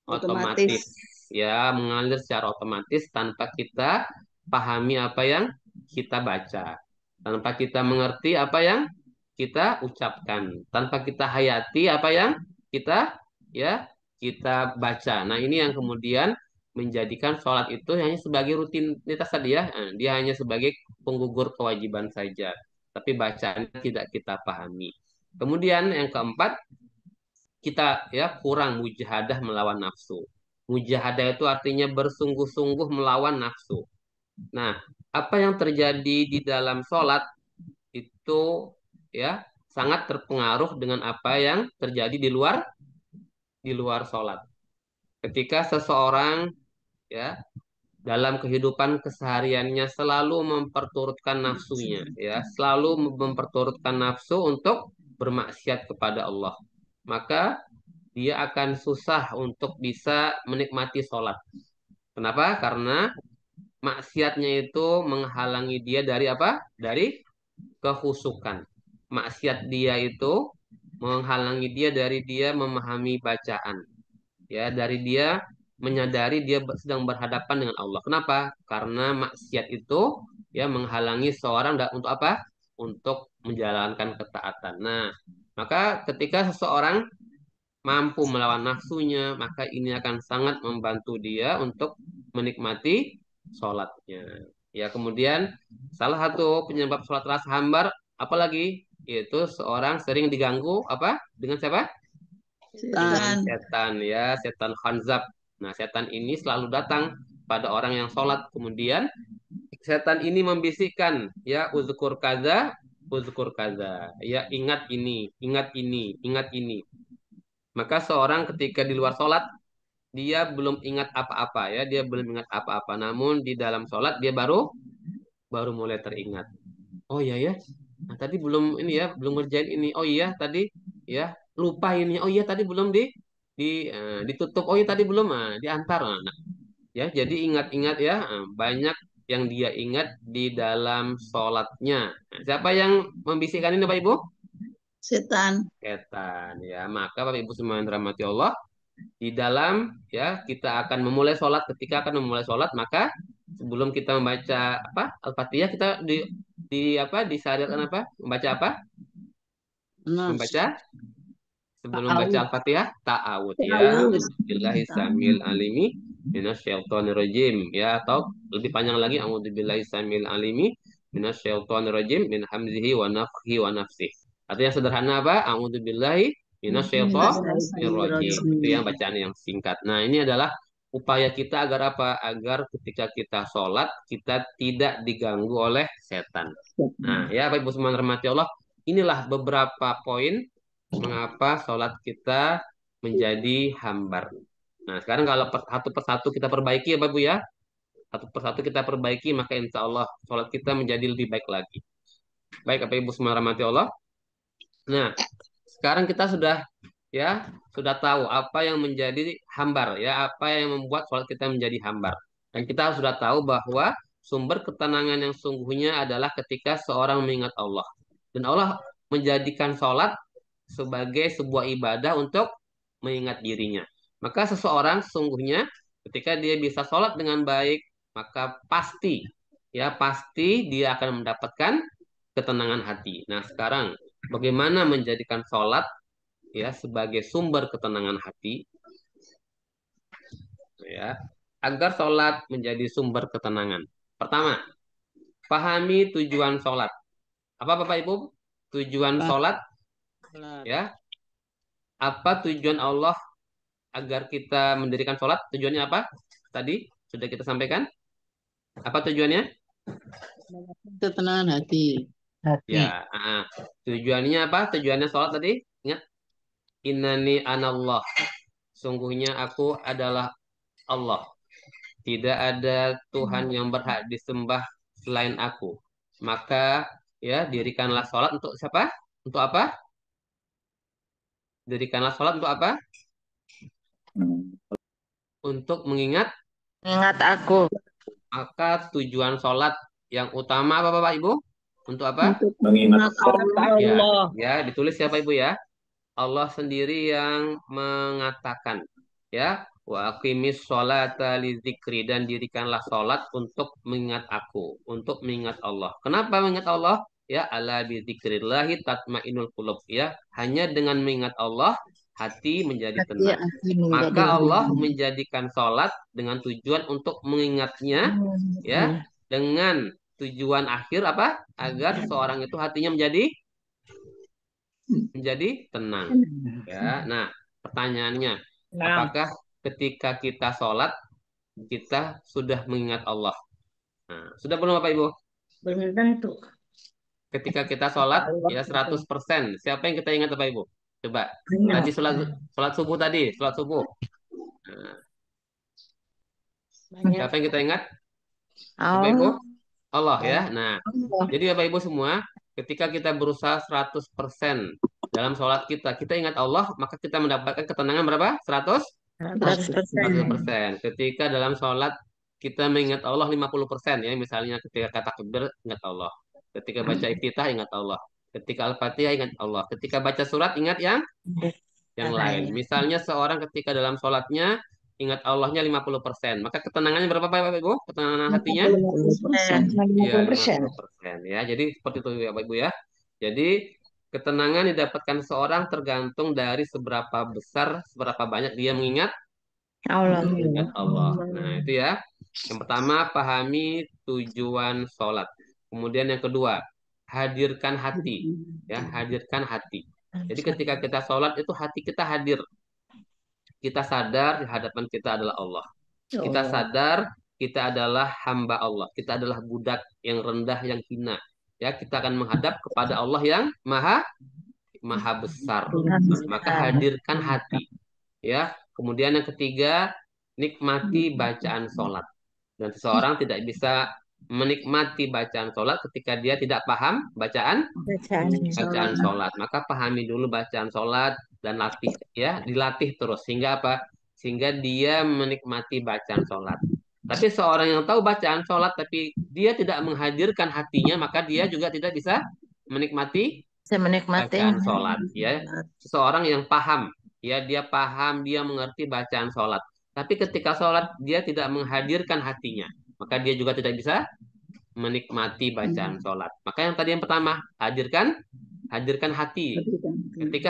otomatis. Ya, mengalir secara otomatis tanpa kita pahami apa yang kita baca, tanpa kita mengerti apa yang kita ucapkan, tanpa kita hayati apa yang kita ya kita baca. Nah, ini yang kemudian menjadikan sholat itu hanya sebagai rutinitas tadi ya. Nah, dia hanya sebagai penggugur kewajiban saja, tapi bacaannya tidak kita pahami. Kemudian yang keempat, kita ya kurang mujahadah melawan nafsu. Mujahadah itu artinya bersungguh-sungguh melawan nafsu. Nah, apa yang terjadi di dalam sholat itu ya sangat terpengaruh dengan apa yang terjadi di luar sholat. Ketika seseorang ya dalam kehidupan kesehariannya selalu memperturutkan nafsunya, ya selalu memperturutkan nafsu untuk bermaksiat kepada Allah, maka dia akan susah untuk bisa menikmati sholat. Kenapa? Karena maksiatnya itu menghalangi dia dari apa? Dari kehusukan. Maksiat dia itu menghalangi dia dari dia memahami bacaan. Ya, dari dia menyadari dia sedang berhadapan dengan Allah. Kenapa? Karena maksiat itu ya menghalangi seorang untuk apa? Untuk menjalankan ketaatan. Nah, maka ketika seseorang mampu melawan nafsunya, maka ini akan sangat membantu dia untuk menikmati sholatnya. Ya, kemudian salah satu penyebab sholat rasa hambar, apalagi yaitu seorang sering diganggu apa? Dengan siapa? Dengan Setan. setan ya, setan khanzab. Nah, setan ini selalu datang pada orang yang sholat. Kemudian setan ini membisikkan, ya uzkur kaza, ya ingat ini, ingat ini, ingat ini. Maka seorang ketika di luar sholat, dia belum ingat apa-apa ya, dia belum ingat apa-apa. Namun di dalam sholat dia baru baru mulai teringat. Oh iya ya, nah, tadi belum ini ya, belum ngerjain ini. Oh iya tadi ya lupa ini. Oh iya tadi belum ditutup. Oh iya tadi belum diantar. Nah, ya jadi ingat-ingat ya, banyak yang dia ingat di dalam sholatnya. Nah, siapa yang membisikkan ini Bapak Ibu? Setan. Setan ya. Maka Bapak Ibu semua yang dirahmati Allah, di dalam ya kita akan memulai sholat. Ketika akan memulai sholat, maka sebelum kita membaca apa Al-Fatihah, kita di apa disadarkan apa membaca apa Nas. membaca sebelum membaca Ta'awud. Al-Fatihah ta'awud ya Ta'awud. billahi samil alimi minasyaitonir rajim ya, atau lebih panjang lagi a'udzubillahi samil alimi minasyaitonir rajim min hamzihi wa nafthihi wa nafsih. Artinya sederhana apa? A'udzubillahi minasyaitonir rajim. Itu yang bacaan yang singkat. Nah, ini adalah upaya kita agar apa? Agar ketika kita sholat, kita tidak diganggu oleh setan. Nah, ya Bapak Ibu semua yang dirahmati Allah, inilah beberapa poin mengapa sholat kita menjadi hambar. Nah, sekarang kalau satu persatu kita perbaiki ya Bapak Ibu ya, satu persatu kita perbaiki, maka insya Allah sholat kita menjadi lebih baik lagi. Baik Bapak Ibu semua yang dirahmati Allah. Nah, sekarang kita sudah tahu apa yang menjadi hambar ya, apa yang membuat sholat kita menjadi hambar. Dan kita sudah tahu bahwa sumber ketenangan yang sungguhnya adalah ketika seorang mengingat Allah. Dan Allah menjadikan sholat sebagai sebuah ibadah untuk mengingat dirinya. Maka seseorang sungguhnya ketika dia bisa sholat dengan baik, maka pasti dia akan mendapatkan ketenangan hati. Nah, sekarang bagaimana menjadikan sholat ya sebagai sumber ketenangan hati ya, agar sholat menjadi sumber ketenangan. Pertama, pahami tujuan sholat. Apa Bapak Ibu? Tujuan sholat ya. Apa tujuan Allah agar kita mendirikan sholat? Tujuannya apa? Tadi sudah kita sampaikan. Apa tujuannya? Ketenangan hati. Ya, tujuannya apa? Tujuannya sholat tadi? Ingat? Innani anallah. Sungguhnya aku adalah Allah. Tidak ada Tuhan yang berhak disembah selain aku. Maka ya dirikanlah sholat untuk siapa? Untuk apa? Dirikanlah sholat untuk apa? Untuk mengingat. Ingat aku. Maka tujuan sholat yang utama apa Bapak Ibu? Untuk apa? Untuk mengingat Allah. Ya, ditulis ya Bapak Ibu ya. Allah sendiri yang mengatakan ya, wa aqimis sholata lidzikri, dan dirikanlah sholat untuk mengingat aku, untuk mengingat Allah. Kenapa mengingat Allah? Ya, ala bidzikrillahi tatmainul qulub ya. Hanya dengan mengingat Allah hati menjadi tenang. Maka Allah menjadikan sholat dengan tujuan untuk mengingatnya ya, dengan tujuan akhir apa? Agar seorang itu hatinya menjadi tenang ya. Nah, pertanyaannya, apakah ketika kita sholat kita sudah mengingat Allah? Nah, sudah belum Bapak Ibu? Belum tentu. Ketika kita sholat ya 100%, siapa yang kita ingat Bapak Ibu? Coba. Tadi sholat subuh tadi, sholat subuh. Nah, siapa yang kita ingat? Bapak Ibu? Allah ya. Nah, jadi Bapak Ibu semua, ketika kita berusaha 100% dalam sholat kita ingat Allah, maka kita mendapatkan ketenangan berapa? 100%. Ketika dalam sholat kita mengingat Allah 50% ya, misalnya ketika kata takbir ingat Allah. Ketika baca iftitah ingat Allah. Ketika Al-Fatihah ingat Allah. Ketika baca surat ingat yang lain. Misalnya seorang ketika dalam sholatnya ingat Allahnya 50%. Maka ketenangannya berapa Bapak Ibu? Ketenangan hatinya? 50%. Iya, 50%. 50%. Ya, jadi seperti itu ya Bapak Ibu ya. Jadi ketenangan didapatkan seorang tergantung dari seberapa besar, seberapa banyak dia mengingat Allah. Allah. Nah, itu ya. Yang pertama, pahami tujuan sholat. Kemudian yang kedua, hadirkan hati. Ya, hadirkan hati. Jadi ketika kita sholat itu hati kita hadir. Kita sadar di hadapan kita adalah Allah. Kita sadar kita adalah hamba Allah. Kita adalah budak yang rendah, yang hina. Ya, kita akan menghadap kepada Allah yang maha besar. Maka hadirkan hati. Ya, kemudian yang ketiga, nikmati bacaan sholat. Dan seseorang tidak bisa menikmati bacaan sholat ketika dia tidak paham bacaan sholat. Maka pahami dulu bacaan sholat dan latih ya, dilatih terus sehingga apa? Sehingga dia menikmati bacaan sholat. Tapi seorang yang tahu bacaan sholat tapi dia tidak menghadirkan hatinya, maka dia juga tidak bisa menikmati Saya menikmati. bacaan sholat ya. Seseorang yang paham ya, dia paham, dia mengerti bacaan sholat. Tapi ketika sholat dia tidak menghadirkan hatinya, maka dia juga tidak bisa menikmati bacaan sholat. Maka yang tadi yang pertama, hadirkan hati. Ketika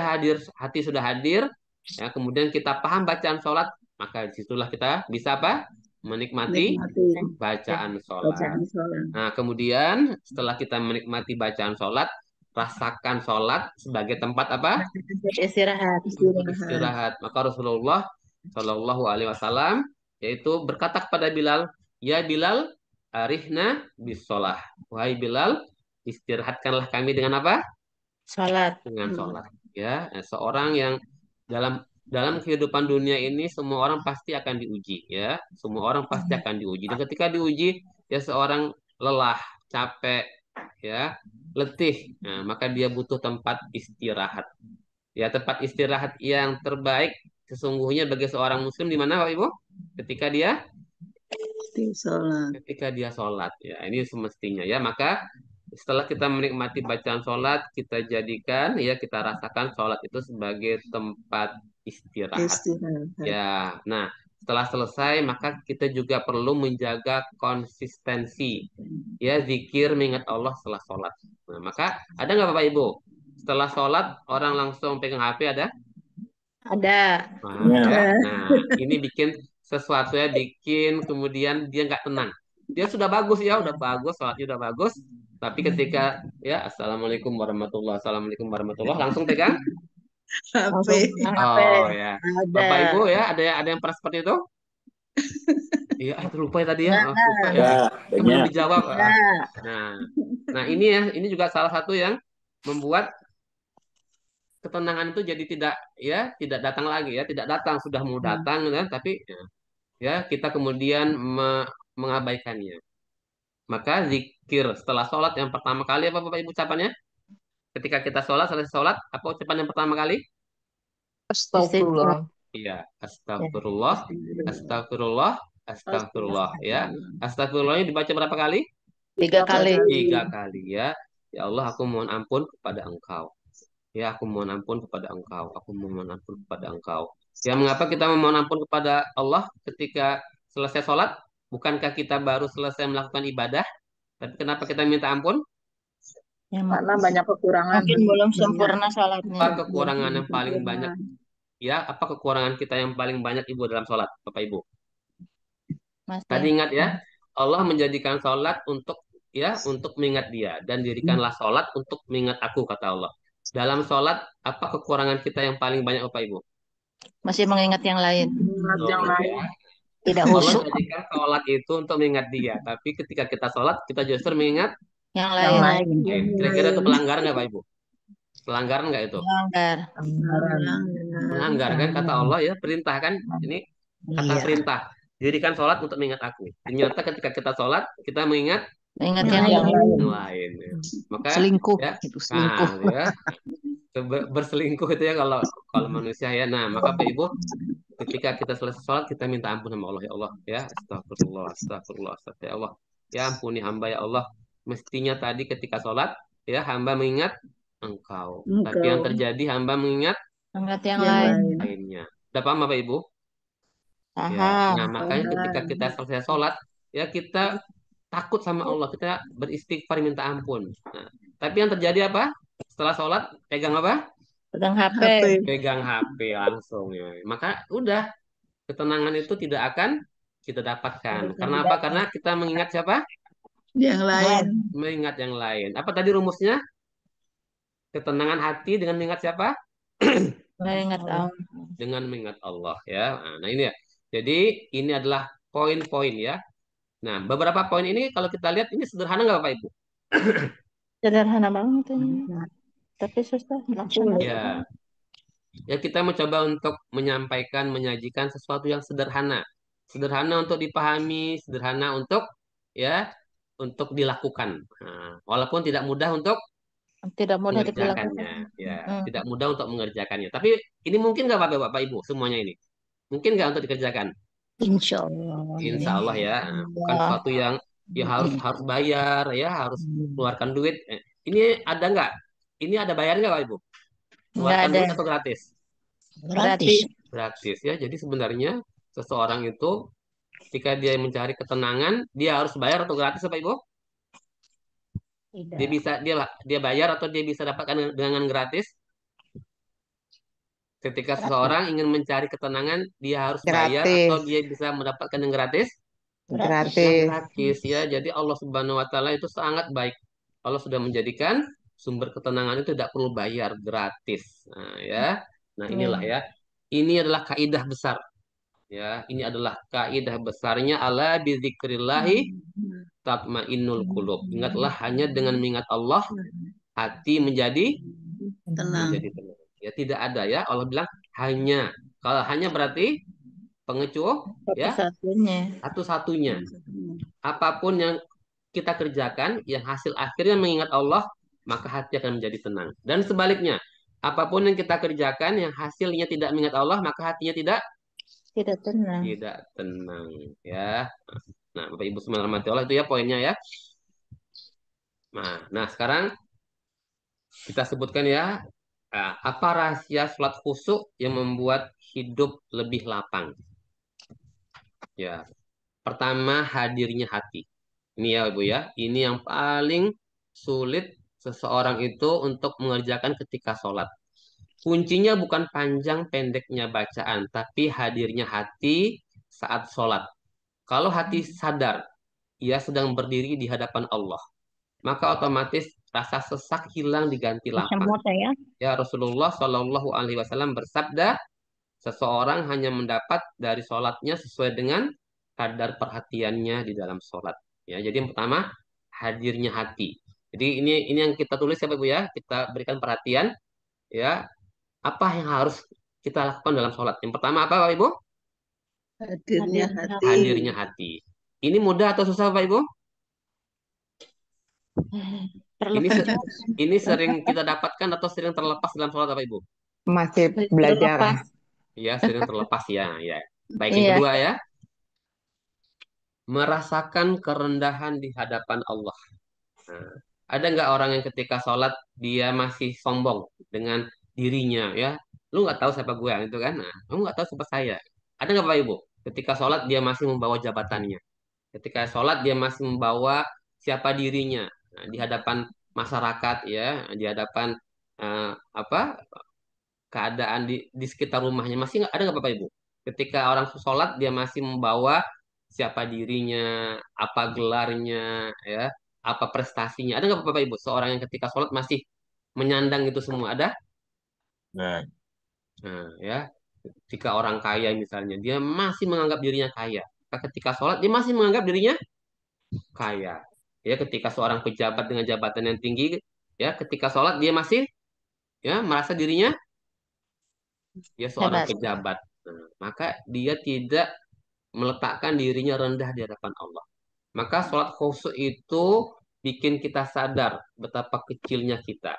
hati sudah hadir, ya kemudian kita paham bacaan sholat, maka disitulah kita bisa apa? Menikmati bacaan sholat. Nah, kemudian setelah kita menikmati bacaan sholat, rasakan sholat sebagai tempat apa? Istirahat. Istirahat. Maka Rasulullah Shallallahu Alaihi Wasallam yaitu berkata kepada Bilal, ya Bilal, arihna bis sholah. Wahai Bilal, istirahatkanlah kami dengan apa? Sholat. Dengan sholat. Ya, seorang yang dalam kehidupan dunia ini semua orang pasti akan diuji, ya. Semua orang pasti akan diuji. Dan ketika diuji, ya seorang lelah, capek, ya, letih. Nah, maka dia butuh tempat istirahat. Ya, tempat istirahat yang terbaik sesungguhnya bagi seorang muslim di mana Bapak Ibu? Ketika dia sholat. Ya, ini semestinya ya. Maka setelah kita menikmati bacaan sholat, kita jadikan ya, kita rasakan sholat itu sebagai tempat istirahat. Ya, nah setelah selesai maka kita juga perlu menjaga konsistensi ya, zikir mengingat Allah setelah sholat. Nah, maka ada nggak Bapak Ibu setelah sholat orang langsung pegang HP ada? Ada. Nah, ini bikin sesuatu ya, bikin kemudian dia nggak tenang. Dia sudah bagus ya, udah bagus, sholatnya udah bagus. Tapi ketika ya assalamualaikum warahmatullah langsung pegang. Oh ya, Bapak Ibu ya, ada yang pernah seperti itu? Iya, lupa ya tadi ya. Lupa ya. Belum dijawab. Nah ini ya, ini juga salah satu yang membuat ketenangan itu jadi tidak datang lagi ya, tidak datang, sudah mau datang kan, tapi ya kita kemudian mengabaikannya. Maka zikir setelah sholat yang pertama kali apa Bapak Ibu ucapannya? Ketika kita selesai sholat, apa ucapan yang pertama kali? Astagfirullah. Iya, astagfirullah, ya. Astagfirullahnya dibaca berapa kali? 3 kali. 3 kali ya. Ya Allah, aku mohon ampun kepada Engkau. Ya, aku mohon ampun kepada Engkau. Aku mohon ampun kepada Engkau. Ya, mengapa kita memohon ampun kepada Allah ketika selesai sholat? Bukankah kita baru selesai melakukan ibadah? Tapi kenapa kita minta ampun? Karena banyak kekurangan. Mungkin belum sempurna sholatnya. Apa kekurangan yang paling banyak? Ya, apa kekurangan kita yang paling banyak Ibu dalam sholat, Bapak Ibu? Tadi ingat ya, Allah menjadikan sholat untuk mengingat Dia, dan dirikanlah sholat untuk mengingat Aku, kata Allah. Dalam sholat, apa kekurangan kita yang paling banyak Bapak Ibu? Masih mengingat yang lain. Tidak Allah khusyuk. menjadikan sholat itu untuk mengingat Dia, tapi ketika kita sholat, kita justru mengingat Yang lain. Kira-kira itu pelanggaran nggak Pak Ibu? Pelanggaran nggak itu? Melanggar kan kata Allah ya, perintah kan, ini kata perintah. Dirikan sholat untuk mengingat Aku. Ternyata ketika kita sholat, kita mengingat yang lain. Maka Selingkuh. ya, Itu selingkuh. ya, berselingkuh itu ya kalau manusia ya. Nah, maka Pak Ibu, ketika kita selesai sholat, kita minta ampun sama Allah ya Allah. Ya, astagfirullah, ya Allah. Ya ampuni hamba ya Allah. Mestinya tadi ketika sholat, ya hamba mengingat engkau. Tapi yang Engkau. terjadi hamba mengingat Ingat yang Yang lain. lain. lainnya. Udah paham Bapak Ibu? Ya. Paham. Nah, makanya ketika Paham. kita selesai sholat, ya kita takut sama Allah, kita beristighfar minta ampun. Nah, tapi yang terjadi apa? Setelah sholat, pegang apa? Pegang HP. HP. Pegang HP langsung ya. Maka udah, ketenangan itu tidak akan kita dapatkan. Karena apa? Karena kita mengingat siapa? Yang lain. Mengingat yang lain. Apa tadi rumusnya? Ketenangan hati dengan mengingat siapa? Ingat Allah. Dengan mengingat Allah ya. Nah, ini ya. Jadi ini adalah poin-poin ya. Nah, beberapa poin ini kalau kita lihat ini sederhana nggak Bapak Ibu? Sederhana banget ini. Tapi susah melaksanakan. Ya, ya kita mencoba untuk menyampaikan, menyajikan sesuatu yang sederhana. Sederhana untuk dipahami, sederhana untuk ya untuk dilakukan. Nah, walaupun tidak mudah untuk Tidak mudah dilakukan. mengerjakannya, ya, tidak mudah untuk mengerjakannya. Tapi ini mungkin nggak Bapak Ibu semuanya ini? Mungkin nggak untuk dikerjakan? Insya Allah. Insya Allah ya. Nah, bukan Ya. sesuatu yang ya harus harus bayar ya, harus keluarkan duit. Ini ada nggak? Ini ada bayar nggak Bapak Ibu? Nggak Keluarkan ada. duit atau gratis? Gratis. Gratis ya. Jadi sebenarnya seseorang itu ketika dia mencari ketenangan, dia harus bayar atau gratis Bapak Ibu? Dia Tidak. bisa dia bayar atau dia bisa dapatkan dengan gratis? Ketika seseorang ingin mencari ketenangan, dia harus bayar atau Gratis. dia bisa mendapatkan yang gratis? Yang Gratis. gratis ya. Jadi Allah Subhanahu wa taala itu sangat baik. Allah sudah menjadikan sumber ketenangan itu tidak perlu bayar, gratis. Nah, ya. Nah, inilah ya. Ini adalah kaidah besar. Ya, ini adalah kaidah besarnya ala bizikrillahi tatmainnul qulub. Ingatlah hanya dengan mengingat Allah hati Tenang. menjadi tenang. Ya, tidak ada ya. Allah bilang hanya. Kalau hanya berarti pengecuh ya Satu-satunya. satu-satunya. Apapun yang kita kerjakan, yang hasil akhirnya mengingat Allah, maka hati akan menjadi tenang. Dan sebaliknya, apapun yang kita kerjakan, yang hasilnya tidak mengingat Allah, maka hatinya Tidak tenang. tidak tenang. Ya, nah Bapak Ibu semua rahmati Allah itu ya poinnya ya. Nah sekarang kita sebutkan ya, apa rahasia sholat khusyuk yang membuat hidup lebih lapang? Ya, pertama hadirnya hati. Ini ya Ibu ya, ini yang paling sulit seseorang itu untuk mengerjakan ketika sholat. Kuncinya bukan panjang pendeknya bacaan, tapi hadirnya hati saat sholat. Kalau hati sadar, ia sedang berdiri di hadapan Allah, maka otomatis rasa sesak hilang diganti lapang. Semua ya. Ya Rasulullah Shallallahu Alaihi Wasallam bersabda, seseorang hanya mendapat dari sholatnya sesuai dengan kadar perhatiannya di dalam sholat. Ya, jadi yang pertama hadirnya hati. Jadi ini yang kita tulis ya Bapak Ibu ya, kita berikan perhatian ya. Apa yang harus kita lakukan dalam sholat? Yang pertama apa Bapak Ibu? Hadirnya hati. Hadirnya hati. Ini mudah atau susah Bapak Ibu? Perlu Ini penjelasan. ini sering kita dapatkan atau sering terlepas dalam sholat Bapak Ibu? Masih belajar. Ya, sering terlepas ya. Ya. Baik yang Iya. kedua ya, merasakan kerendahan di hadapan Allah. Nah, ada nggak orang yang ketika sholat dia masih sombong dengan dirinya ya? Lu nggak tahu siapa gue itu kan? Nah, lu nggak tahu siapa saya. Ada nggak Bapak Ibu? Ketika sholat dia masih membawa jabatannya. Ketika sholat dia masih membawa siapa dirinya. Nah, di hadapan masyarakat ya, di hadapan apa keadaan di sekitar rumahnya masih nggak ada nggak Bapak Ibu? Ketika orang sholat dia masih membawa siapa dirinya, apa gelarnya, ya, apa prestasinya. Ada nggak Bapak Ibu seorang yang ketika sholat masih menyandang itu semua? Ada? Nah, Nah, ya, ketika orang kaya misalnya dia masih menganggap dirinya kaya. Ketika sholat dia masih menganggap dirinya kaya. Ya, ketika seorang pejabat dengan jabatan yang tinggi, ya, ketika sholat dia masih ya merasa dirinya dia seorang Hebat. pejabat. Nah, maka dia tidak meletakkan dirinya rendah di hadapan Allah. Maka sholat khusyuk itu bikin kita sadar betapa kecilnya kita.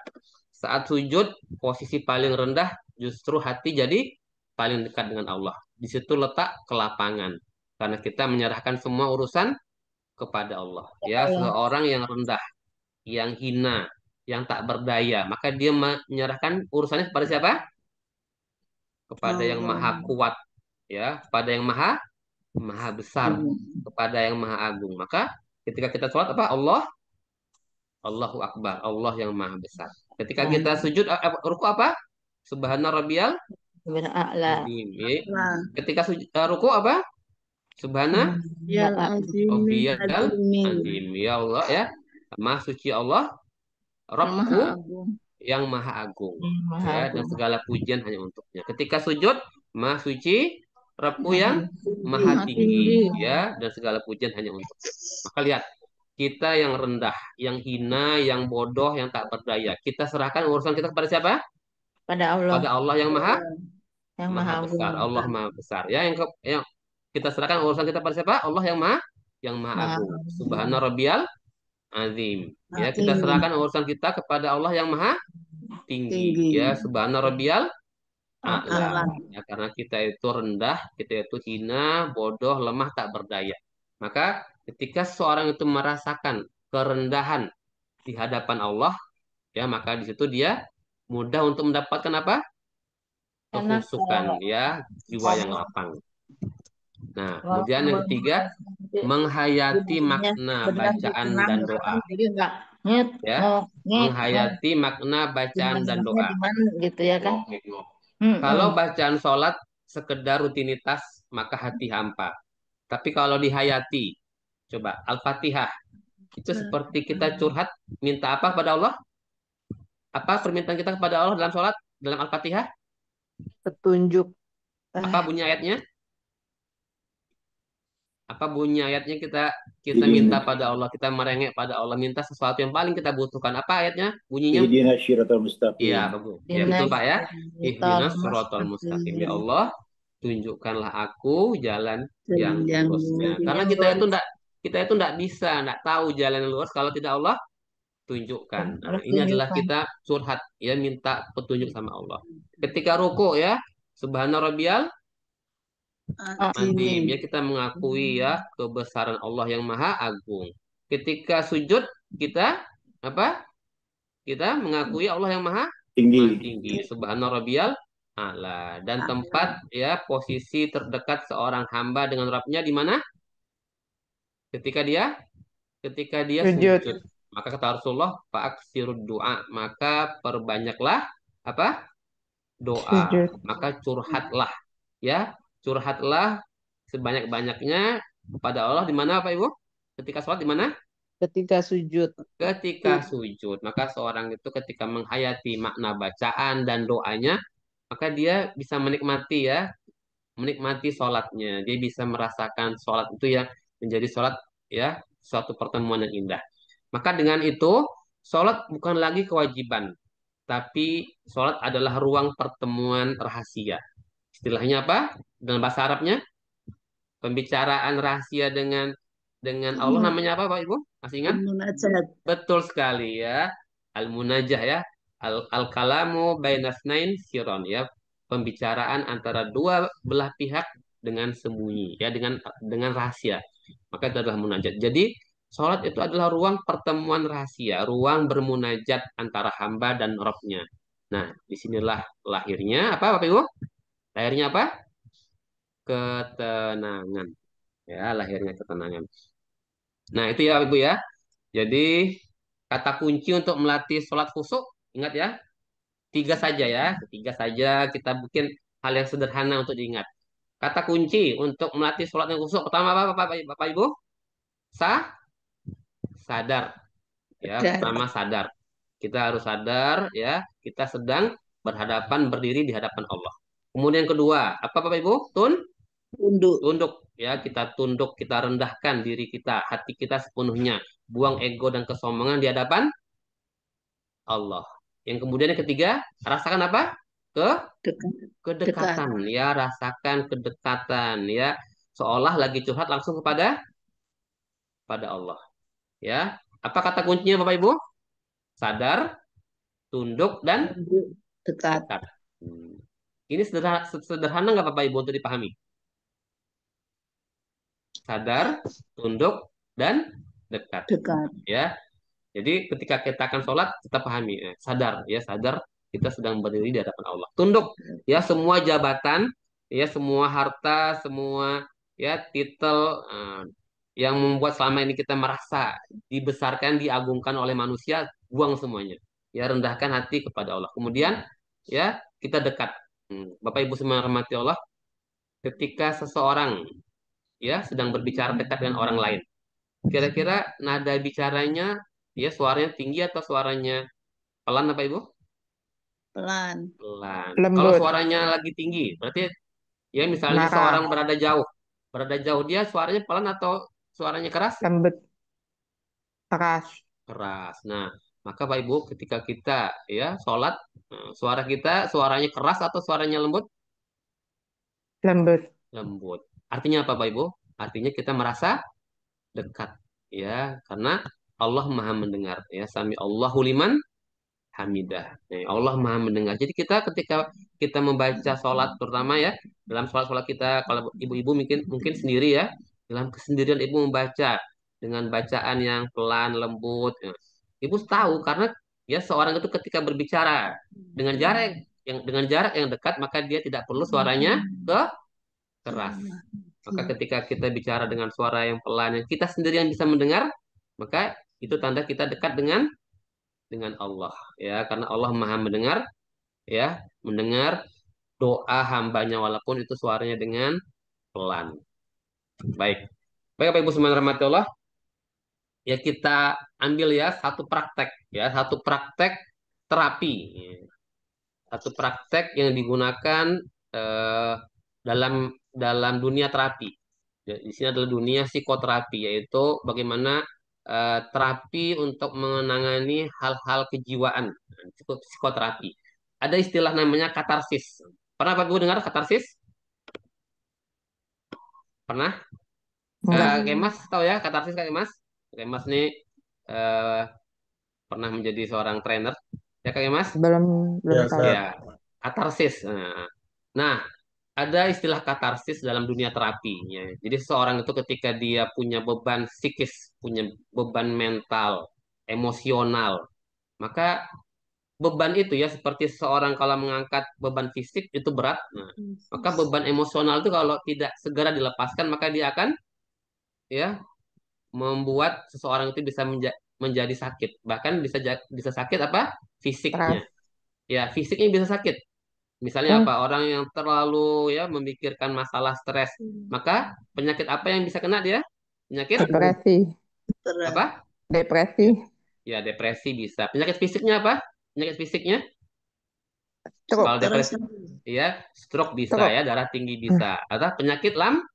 Saat sujud, posisi paling rendah justru hati jadi paling dekat dengan Allah. Di situ letak kelapangan. Karena kita menyerahkan semua urusan kepada Allah. Ya, seorang yang rendah, yang hina, yang tak berdaya. Maka dia menyerahkan urusannya kepada siapa? Kepada yang maha Allah. kuat, ya, kepada yang maha maha besar, Iya. kepada yang maha agung. Maka ketika kita sholat apa? Allah, Allahu Akbar, Allah yang maha besar. Ketika kita sujud, ruku apa? Subhana rabbiyal Bera'la. azim. Nah, Ketika sujud, ruku apa? Subhana yang azimi rabbiyal azimi. azim. Ya Allah, ya. Maha suci Allah, Yang maha Rabbku agung. yang maha agung. Maha Ya, dan Agung. segala pujian hanya untuknya. Ketika sujud, maha suci, Rabbku yang maha Maha tinggi. tinggi. Ya, dan segala pujian hanya untuknya. Maka lihat, kita yang rendah, yang hina, yang bodoh, yang tak berdaya. Kita serahkan urusan kita kepada siapa? Pada Allah Pada Allah yang maha yang maha Maha besar. Agung. Allah maha besar. Ya, yang kita serahkan urusan kita pada siapa? Allah yang maha Maha agung. Agung. Subhana rabbiyal azim. Ya, kita Azim. serahkan urusan kita kepada Allah yang maha tinggi. Tinggi. Ya, subhana rabbiyal a'la. Alam. Ya, karena kita itu rendah, kita itu hina, bodoh, lemah, tak berdaya. Maka ketika seorang itu merasakan kerendahan di hadapan Allah, ya, maka di situ dia mudah untuk mendapatkan apa? Karena Kehusukan, ya, jiwa yang karena lapang. Nah, kalau kemudian yang ketiga, menghayati makna benar bacaan tenang dan gitu kan, doa. jadi nggak nget Ya, nget menghayati makna bacaan dan gimana doa. gimana gitu ya kan. Kalau bacaan sholat sekedar rutinitas, maka hati hampa. Tapi kalau dihayati, coba Al-Fatihah, itu seperti kita curhat, minta apa pada Allah? Apa permintaan kita kepada Allah dalam sholat, dalam Al-Fatihah? Petunjuk. Apa bunyi ayatnya? Apa bunyi ayatnya kita minta pada Allah, kita merengek pada Allah, minta sesuatu yang paling kita butuhkan. Apa ayatnya? Bunyinya? Ihdinas syiratal Iya, mustaqim. bagus. Ya, betul Pak ya. Ihdinas siratal mustaqim. Ya Allah, tunjukkanlah aku jalan yang Yang lurusnya. Karena kita itu enggak bisa, enggak tahu jalan yang lurus kalau tidak Allah tunjukkan. Nah, ini adalah kita curhat, ya, minta petunjuk sama Allah. Ketika ruku, ya, subhana rabbiyal azim, ya, kita mengakui, ya, kebesaran Allah yang maha agung. Ketika sujud, kita apa? Kita mengakui Allah yang maha Tinggi. tinggi. Subhana rabbiyal a'la. Dan tempat, ya, posisi terdekat seorang hamba dengan Rabbnya di mana? Ketika dia Sujud. sujud. Maka kata Rasulullah, fa'aksirud doa, maka perbanyaklah apa? Doa. Sujud. Maka curhatlah, ya, curhatlah sebanyak-banyaknya kepada Allah di mana Pak Ibu? Ketika sholat di mana? Ketika sujud. Ketika sujud. Maka seorang itu ketika menghayati makna bacaan dan doanya, maka dia bisa menikmati, ya, menikmati sholatnya. Dia bisa merasakan sholat itu, ya, menjadi sholat, ya, suatu pertemuan yang indah. Maka dengan itu, sholat bukan lagi kewajiban, tapi sholat adalah ruang pertemuan rahasia. Istilahnya apa? Dalam bahasa Arabnya, pembicaraan rahasia dengan Allah namanya apa Pak Ibu? Masih ingat? Munajat. Betul sekali, ya. Al-munajah, ya. Al-kalamu bainasnain siron, ya. Pembicaraan antara dua belah pihak dengan sembunyi, ya, dengan rahasia. Maka itu adalah munajat. Jadi, sholat itu adalah ruang pertemuan rahasia, ruang bermunajat antara hamba dan Rabb-nya. Nah, disinilah lahirnya apa Bapak Ibu? Lahirnya apa? Ketenangan. Ya, lahirnya ketenangan. Nah, itu, ya Ibu, ya. Jadi kata kunci untuk melatih sholat khusyuk, ingat, ya, tiga saja, ya, tiga saja kita bikin hal yang sederhana untuk diingat. Kata kunci untuk melatih sholat yang khusyuk pertama apa Bapak Ibu? Sadar, ya, pertama sadar. Kita harus sadar, ya, kita sedang berdiri di hadapan Allah. Kemudian kedua, apa Bapak Ibu? Tunduk. Tunduk, ya, kita tunduk, kita rendahkan diri kita, hati kita sepenuhnya, buang ego dan kesombongan di hadapan Allah. Yang kemudian yang ketiga, rasakan apa? Kedekatan, ya, rasakan kedekatan, ya, seolah lagi curhat langsung pada Allah, ya. Apa kata kuncinya Bapak Ibu? Sadar, tunduk, dan Dekat. dekat. Ini sederhana nggak Bapak Ibu untuk dipahami? Sadar, tunduk, dan dekat. Dekat. Ya. Jadi ketika kita akan sholat, kita pahami, sadar, ya sadar kita sedang berdiri di hadapan Allah. Tunduk, ya semua jabatan, ya semua harta, semua ya titel yang membuat selama ini kita merasa dibesarkan, diagungkan oleh manusia, buang semuanya. Ya rendahkan hati kepada Allah. Kemudian ya kita dekat. Bapak Ibu semua yang rahmati Allah, ketika seseorang ya sedang berbicara dekat dengan orang lain, kira-kira nada bicaranya ya suaranya tinggi atau suaranya pelan Bapak Ibu? Pelan. Pelan. Kalau Lembut. suaranya lagi tinggi, berarti ya misalnya Marah. seorang berada jauh dia suaranya pelan atau suaranya keras? Lembut. Keras. Keras. Nah, maka Bapak Ibu ketika kita ya sholat, suara kita suaranya keras atau suaranya lembut? Lembut. Lembut. Artinya apa Bapak Ibu? Artinya kita merasa dekat ya karena Allah Maha mendengar ya sami Allahu liman hamidah. Allah Maha mendengar. Jadi kita ketika kita membaca sholat terutama ya dalam sholat-sholat kita kalau ibu-ibu mungkin mungkin sendiri ya dalam kesendirian ibu membaca dengan bacaan yang pelan lembut. Ya. Ibu tahu karena ya seorang itu ketika berbicara dengan jarak yang dekat maka dia tidak perlu suaranya keras. Maka ketika kita bicara dengan suara yang pelan yang kita sendiri yang bisa mendengar, maka itu tanda kita dekat dengan Allah ya karena Allah Maha mendengar ya mendengar doa hambanya walaupun itu suaranya dengan pelan. Baik. Baik Bapak Ibu semua rahmati Allah, ya kita ambil ya satu praktek terapi. Satu praktek yang digunakan eh, dalam dalam dunia terapi. Ya, di sini adalah dunia psikoterapi, yaitu bagaimana terapi untuk menangani hal-hal kejiwaan, psikoterapi. Ada istilah namanya katarsis. Pernah Pak Guru dengar katarsis? Pernah? Enggak. Kemas tahu ya katarsis Kak Kemas? Kemas nih eh, pernah menjadi seorang trainer. Ya Kak Kemas? Belum tahu. Ya, katarsis. Nah, ada istilah katarsis dalam dunia terapi. Ya. Jadi seseorang itu ketika dia punya beban psikis, punya beban mental, emosional, maka beban itu ya seperti seorang kalau mengangkat beban fisik itu berat. Nah, maka beban emosional itu kalau tidak segera dilepaskan maka dia akan ya membuat seseorang itu bisa menjadi sakit. Bahkan bisa sakit apa? Fisiknya. Keras. Ya, fisiknya bisa sakit. Misalnya Hmm. apa? Orang yang terlalu ya memikirkan masalah stres, maka penyakit apa yang bisa kena dia? Penyakit Depresi. apa? Depresi. Ya, depresi bisa. Penyakit fisiknya apa? Penyakit fisiknya? Kalau Stroke. depresi, ya, stroke bisa Stroke. ya, darah tinggi bisa. Atau penyakit Lambung.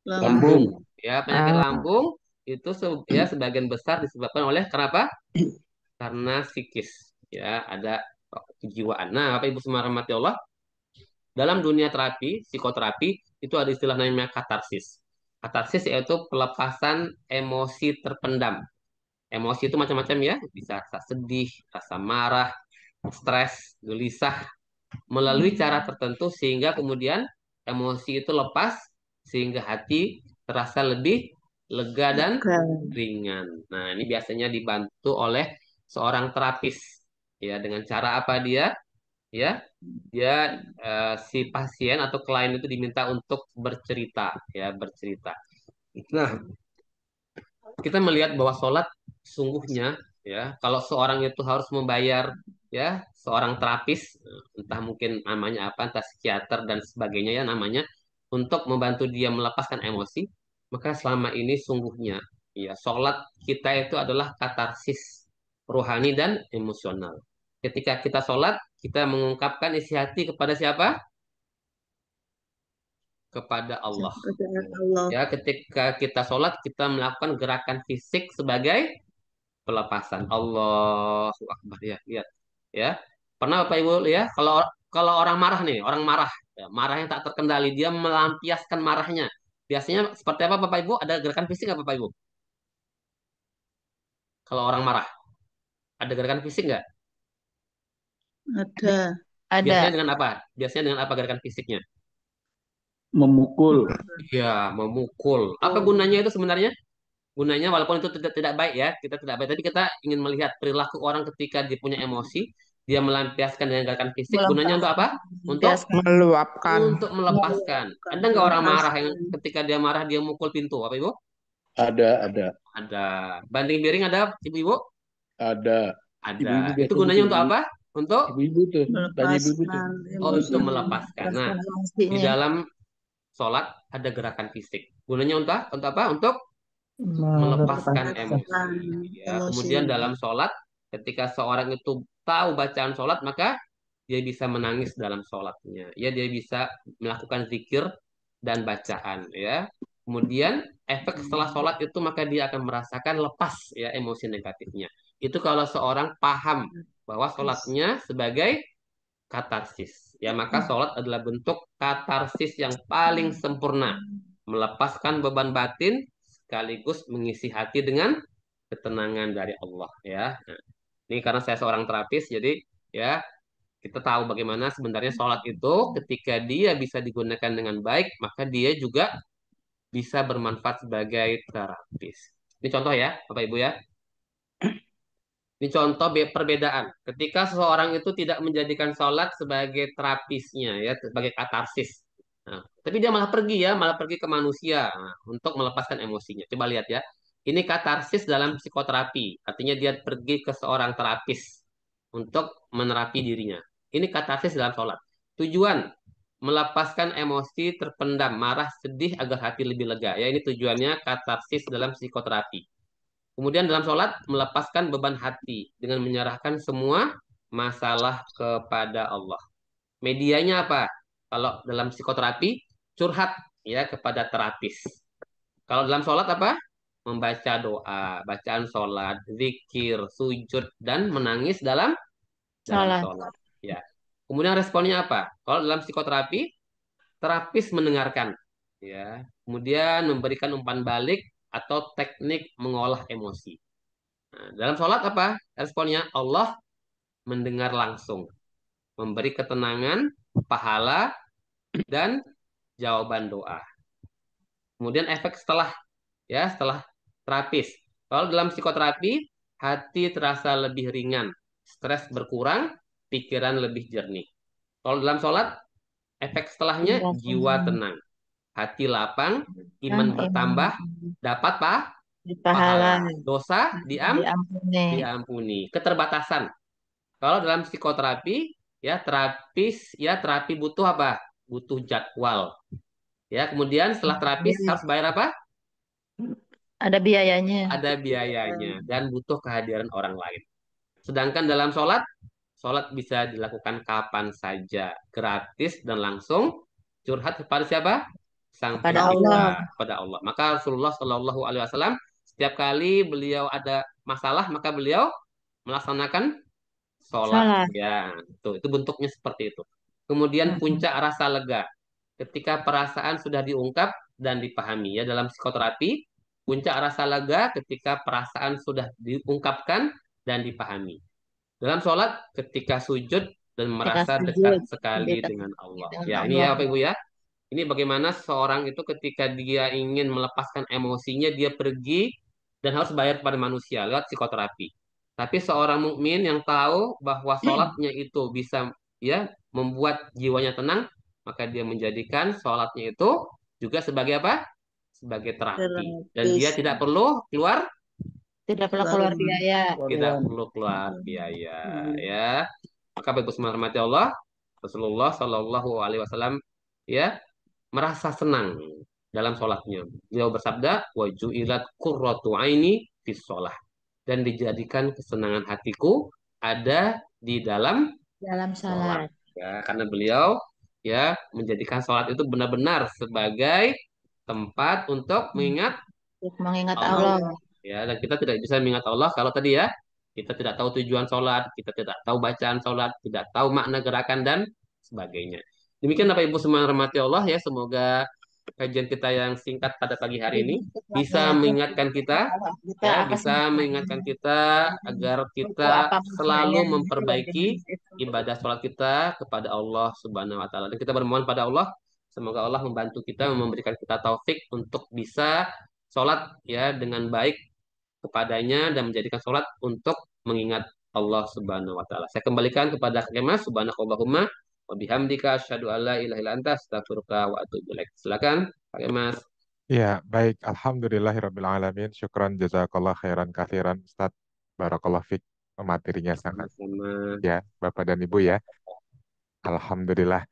lambung. Ya, penyakit Ah. lambung itu ya sebagian besar disebabkan oleh kenapa? Karena psikis. Ya, ada kejiwaan. Nah, Bapak Ibu semua rahmati Allah, dalam dunia terapi, psikoterapi, itu ada istilah namanya katarsis. Katarsis yaitu pelepasan emosi terpendam. Emosi itu macam-macam ya, bisa rasa sedih, rasa marah, stres, gelisah, melalui cara tertentu sehingga kemudian emosi itu lepas, sehingga hati terasa lebih lega dan ringan. Nah, ini biasanya dibantu oleh seorang terapis. Ya, dengan cara apa dia? Ya, dia si pasien atau klien itu diminta untuk bercerita ya bercerita. Nah, kita melihat bahwa sholat sungguhnya ya kalau seorang itu harus membayar ya seorang terapis entah mungkin namanya apa entah psikiater dan sebagainya ya namanya untuk membantu dia melepaskan emosi maka selama ini sungguhnya ya sholat kita itu adalah katarsis rohani dan emosional. Ketika kita sholat kita mengungkapkan isi hati kepada siapa? Kepada Allah. Allah. Ya, ketika kita sholat, kita melakukan gerakan fisik sebagai pelepasan. Allahu Akbar. Ya, lihat. Ya, pernah Bapak Ibu ya, kalau kalau orang marah nih, orang marah, ya, marah yang tak terkendali, dia melampiaskan marahnya. Biasanya seperti apa Bapak Ibu? Ada gerakan fisik nggak Bapak Ibu? Kalau orang marah, ada gerakan fisik nggak? Ada. Biasanya Ada. dengan apa? Biasanya dengan apa gerakan fisiknya? Memukul. Ya, memukul. Apa gunanya itu sebenarnya? Gunanya walaupun itu tidak tidak baik ya, kita tidak baik. Tadi kita ingin melihat perilaku orang ketika dia punya emosi, dia melampiaskan dengan gerakan fisik. Gunanya untuk apa? Untuk Meluapkan. melepaskan. Ada nggak orang marah yang ketika dia marah dia mukul pintu, apa Ibu? Ada. Ada. Banting piring ada, Ibu-ibu? Ada. Ada. Ibu-ibu Itu biasa gunanya gitu, untuk Ibu. apa? Untuk Ibu-ibu tuh. Tanya ibu-ibu tuh. untuk melepaskan. Nah, di dalam sholat ada gerakan fisik. Gunanya untuk apa? Untuk melepaskan emosi. Ya. Kemudian dalam sholat, ketika seorang itu tahu bacaan sholat, maka dia bisa menangis dalam sholatnya. Ya, dia bisa melakukan zikir dan bacaan. Ya. Kemudian efek setelah sholat itu maka dia akan merasakan lepas ya emosi negatifnya. Itu kalau seorang paham bahwa sholatnya sebagai katarsis. Ya, maka sholat adalah bentuk katarsis yang paling sempurna. Melepaskan beban batin sekaligus mengisi hati dengan ketenangan dari Allah. Ya, nah, ini karena saya seorang terapis, jadi ya kita tahu bagaimana sebenarnya sholat itu ketika dia bisa digunakan dengan baik, maka dia juga bisa bermanfaat sebagai terapis. Ini contoh ya, Bapak Ibu ya. Ini contoh perbedaan. Ketika seseorang itu tidak menjadikan sholat sebagai terapisnya, ya, sebagai katarsis. Nah, tapi dia malah pergi ke manusia untuk melepaskan emosinya. Coba lihat ya. Ini katarsis dalam psikoterapi. Artinya dia pergi ke seorang terapis untuk menerapi dirinya. Ini katarsis dalam sholat. Tujuan melepaskan emosi terpendam, marah, sedih agar hati lebih lega. Ya, ini tujuannya katarsis dalam psikoterapi. Kemudian dalam sholat melepaskan beban hati dengan menyerahkan semua masalah kepada Allah. Medianya apa? Kalau dalam psikoterapi curhat ya kepada terapis. Kalau dalam sholat apa? Membaca doa, bacaan sholat, zikir, sujud dan menangis dalam Salah. sholat. Ya. Kemudian responnya apa? Kalau dalam psikoterapi, terapis mendengarkan, ya. Kemudian memberikan umpan balik atau teknik mengolah emosi. Nah, dalam sholat apa? Responnya Allah mendengar langsung, memberi ketenangan, pahala, dan jawaban doa. Kemudian efek setelah terapis. Kalau dalam psikoterapi, hati terasa lebih ringan, stres berkurang, pikiran lebih jernih. Kalau dalam sholat, efek setelahnya jiwa tenang, hati lapang, iman bertambah, dapat pahala, dosa diampuni. Keterbatasan. Kalau dalam psikoterapi, terapi butuh apa? Butuh jadwal. Ya, kemudian setelah terapis harus bayar apa? Ada biayanya. Ada biayanya dan butuh kehadiran orang lain. Sedangkan dalam sholat bisa dilakukan kapan saja, gratis dan langsung curhat kepada siapa? Sang Kepada Pencipta, kepada Allah. Maka Rasulullah Shallallahu Alaihi Wasallam setiap kali beliau ada masalah maka beliau melaksanakan sholat. Salah. Ya, itu bentuknya seperti itu. Kemudian puncak rasa lega ketika perasaan sudah diungkap dan dipahami ya dalam psikoterapi. Puncak rasa lega ketika perasaan sudah diungkapkan dan dipahami. Dalam sholat ketika sujud dan merasa dekat sekali dengan Allah. Ya, ini ya Bapak Ibu ya. Ini bagaimana seorang itu ketika dia ingin melepaskan emosinya, dia pergi dan harus bayar kepada manusia lewat psikoterapi. Tapi seorang mukmin yang tahu bahwa sholatnya itu bisa ya membuat jiwanya tenang, maka dia menjadikan sholatnya itu juga sebagai apa? Sebagai terapi. Dan dia tidak perlu keluar biaya. tidak perlu keluar biaya ya. Maka Bapak Ibu semua rahmati Allah, Rasulullah Shallallahu Alaihi Wasallam ya merasa senang dalam sholatnya. Beliau bersabda, wa ju'ilat qurratu aini fi sholah. Dan dijadikan kesenangan hatiku ada di dalam sholat. Salat. Ya, karena beliau ya menjadikan sholat itu benar-benar sebagai tempat untuk mengingat Allah. Ya, dan kita tidak bisa mengingat Allah kalau tadi ya kita tidak tahu tujuan sholat, kita tidak tahu bacaan sholat, tidak tahu makna gerakan dan sebagainya. Demikian Bapak Ibu semua yang rahmati Allah ya, semoga kajian kita yang singkat pada pagi hari ini bisa mengingatkan kita, ya, bisa mengingatkan kita agar kita selalu memperbaiki ibadah sholat kita kepada Allah Subhanahu Wa Taala. Dan kita bermohon pada Allah, semoga Allah membantu kita, memberikan kita taufik untuk bisa sholat ya dengan baik kepadanya dan menjadikan sholat untuk mengingat Allah Subhanahu wa taala. Saya kembalikan kepada Kak Kemas. Subhanakallahumma wa bihamdika asyhadu an la ilaha illa anta astaghfiruka wa atubu ilaik. Silakan Kak Kemas. Ya, baik. Alhamdulillahirabbil alamin. Syukran jazakallah khairan katsiran Ustaz. Barakallah fik. Materinya sangat Sama-sama. ya, Bapak dan Ibu ya. Alhamdulillah.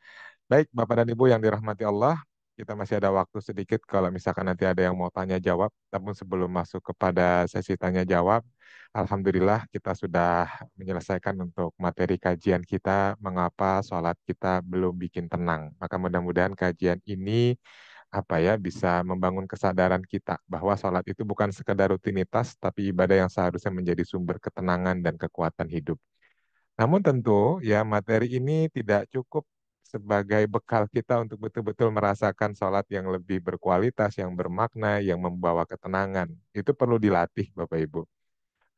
Baik, Bapak dan Ibu yang dirahmati Allah, kita masih ada waktu sedikit kalau misalkan nanti ada yang mau tanya jawab. Namun sebelum masuk kepada sesi tanya jawab, Alhamdulillah kita sudah menyelesaikan untuk materi kajian kita, mengapa sholat kita belum bikin tenang. Maka mudah-mudahan kajian ini bisa membangun kesadaran kita bahwa sholat itu bukan sekedar rutinitas, tapi ibadah yang seharusnya menjadi sumber ketenangan dan kekuatan hidup. Namun tentu ya materi ini tidak cukup sebagai bekal kita untuk betul-betul merasakan sholat yang lebih berkualitas, yang bermakna, yang membawa ketenangan. Itu perlu dilatih Bapak Ibu.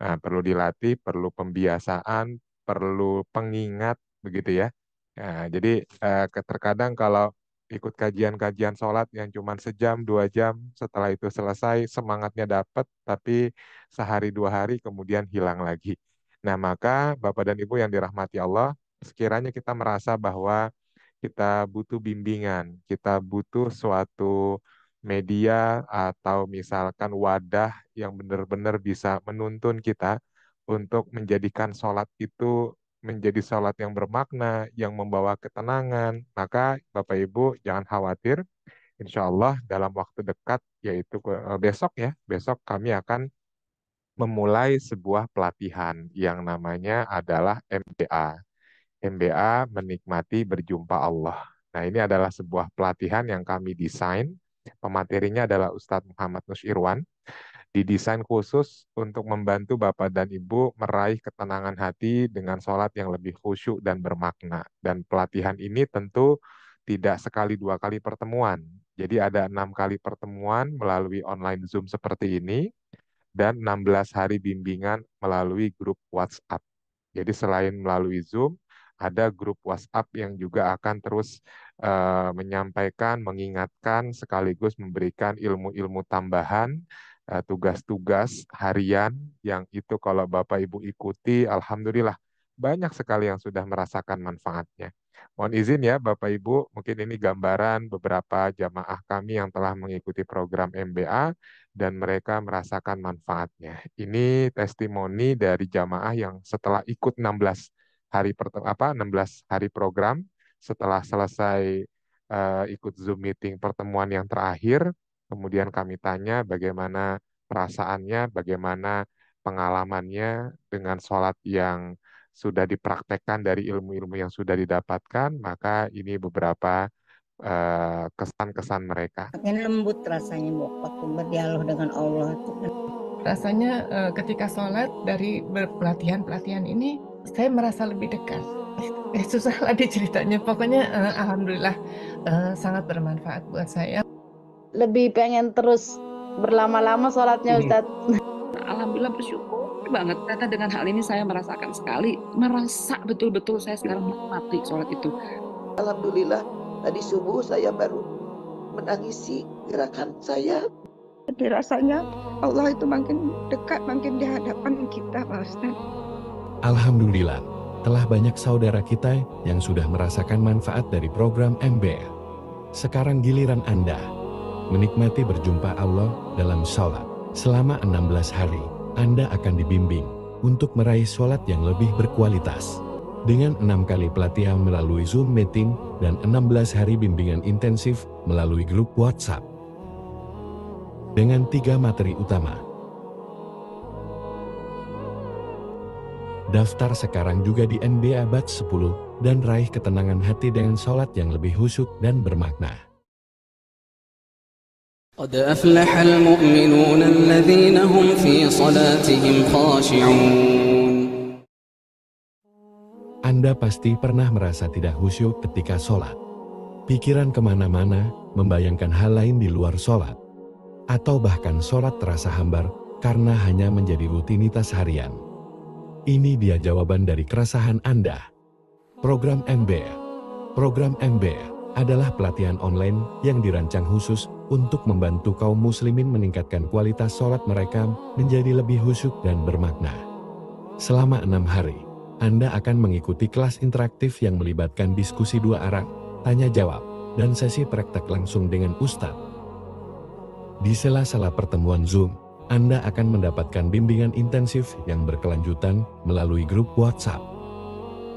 Nah, perlu dilatih, perlu pembiasaan, perlu pengingat begitu ya. Nah, jadi terkadang kalau ikut kajian-kajian sholat yang cuma sejam, 2 jam, setelah itu selesai, semangatnya dapat, tapi sehari 2 hari kemudian hilang lagi. Nah, maka Bapak dan Ibu yang dirahmati Allah, sekiranya kita merasa bahwa kita butuh bimbingan, kita butuh suatu media atau misalkan wadah yang benar-benar bisa menuntun kita untuk menjadikan sholat itu menjadi sholat yang bermakna, yang membawa ketenangan, maka Bapak Ibu jangan khawatir, insya Allah dalam waktu dekat, yaitu besok kami akan memulai sebuah pelatihan yang namanya adalah MBA. MBA menikmati berjumpa Allah. Nah, ini adalah sebuah pelatihan yang kami desain. Pematerinya adalah Ustadz Muhammad Nusyirwan. Didesain khusus untuk membantu Bapak dan Ibu meraih ketenangan hati dengan sholat yang lebih khusyuk dan bermakna. Dan pelatihan ini tentu tidak sekali 2 kali pertemuan. Jadi ada 6 kali pertemuan melalui online Zoom seperti ini dan 16 hari bimbingan melalui grup WhatsApp. Jadi selain melalui Zoom, ada grup WhatsApp yang juga akan terus menyampaikan, mengingatkan, sekaligus memberikan ilmu-ilmu tambahan, tugas-tugas harian yang itu kalau Bapak Ibu ikuti, Alhamdulillah banyak sekali yang sudah merasakan manfaatnya. Mohon izin ya Bapak Ibu, mungkin ini gambaran beberapa jamaah kami yang telah mengikuti program MBA dan mereka merasakan manfaatnya. Ini testimoni dari jamaah yang setelah ikut 16 hari program, setelah selesai ikut Zoom meeting pertemuan yang terakhir, kemudian kami tanya bagaimana perasaannya, bagaimana pengalamannya dengan sholat yang sudah dipraktekkan dari ilmu-ilmu yang sudah didapatkan, maka ini beberapa kesan-kesan mereka. Makin lembut rasanya waktu berdialog dengan Allah. Rasanya ketika sholat dari pelatihan ini, saya merasa lebih dekat. Susah lah diceritanya. Pokoknya alhamdulillah sangat bermanfaat buat saya. Lebih pengen terus berlama-lama sholatnya Ustadz. Alhamdulillah bersyukur banget. Ternyata dengan hal ini saya merasakan sekali. Merasa betul-betul saya sekarang menikmati sholat itu. Alhamdulillah tadi subuh saya baru menangisi gerakan saya. Jadi rasanya Allah itu makin dekat, makin di hadapan kita Pak Ustaz. Alhamdulillah, telah banyak saudara kita yang sudah merasakan manfaat dari program MBA. Sekarang giliran Anda menikmati berjumpa Allah dalam sholat. Selama 16 hari, Anda akan dibimbing untuk meraih sholat yang lebih berkualitas. Dengan 6 kali pelatihan melalui Zoom meeting dan 16 hari bimbingan intensif melalui grup WhatsApp. Dengan 3 materi utama. Daftar sekarang juga di NBA Batch 10 dan raih ketenangan hati dengan sholat yang lebih khusyuk dan bermakna. قد أفلح المؤمنون الذين هم في صلاتهم خاشعون. Anda pasti pernah merasa tidak khusyuk ketika sholat. Pikiran kemana-mana, membayangkan hal lain di luar sholat. Atau bahkan sholat terasa hambar karena hanya menjadi rutinitas harian. Ini dia jawaban dari keresahan Anda. Program MBA. Program MBA adalah pelatihan online yang dirancang khusus untuk membantu kaum muslimin meningkatkan kualitas sholat mereka menjadi lebih khusyuk dan bermakna. Selama 6 hari, Anda akan mengikuti kelas interaktif yang melibatkan diskusi 2 arah, tanya jawab, dan sesi praktek langsung dengan Ustadz. Di sela-sela pertemuan Zoom, Anda akan mendapatkan bimbingan intensif yang berkelanjutan melalui grup WhatsApp.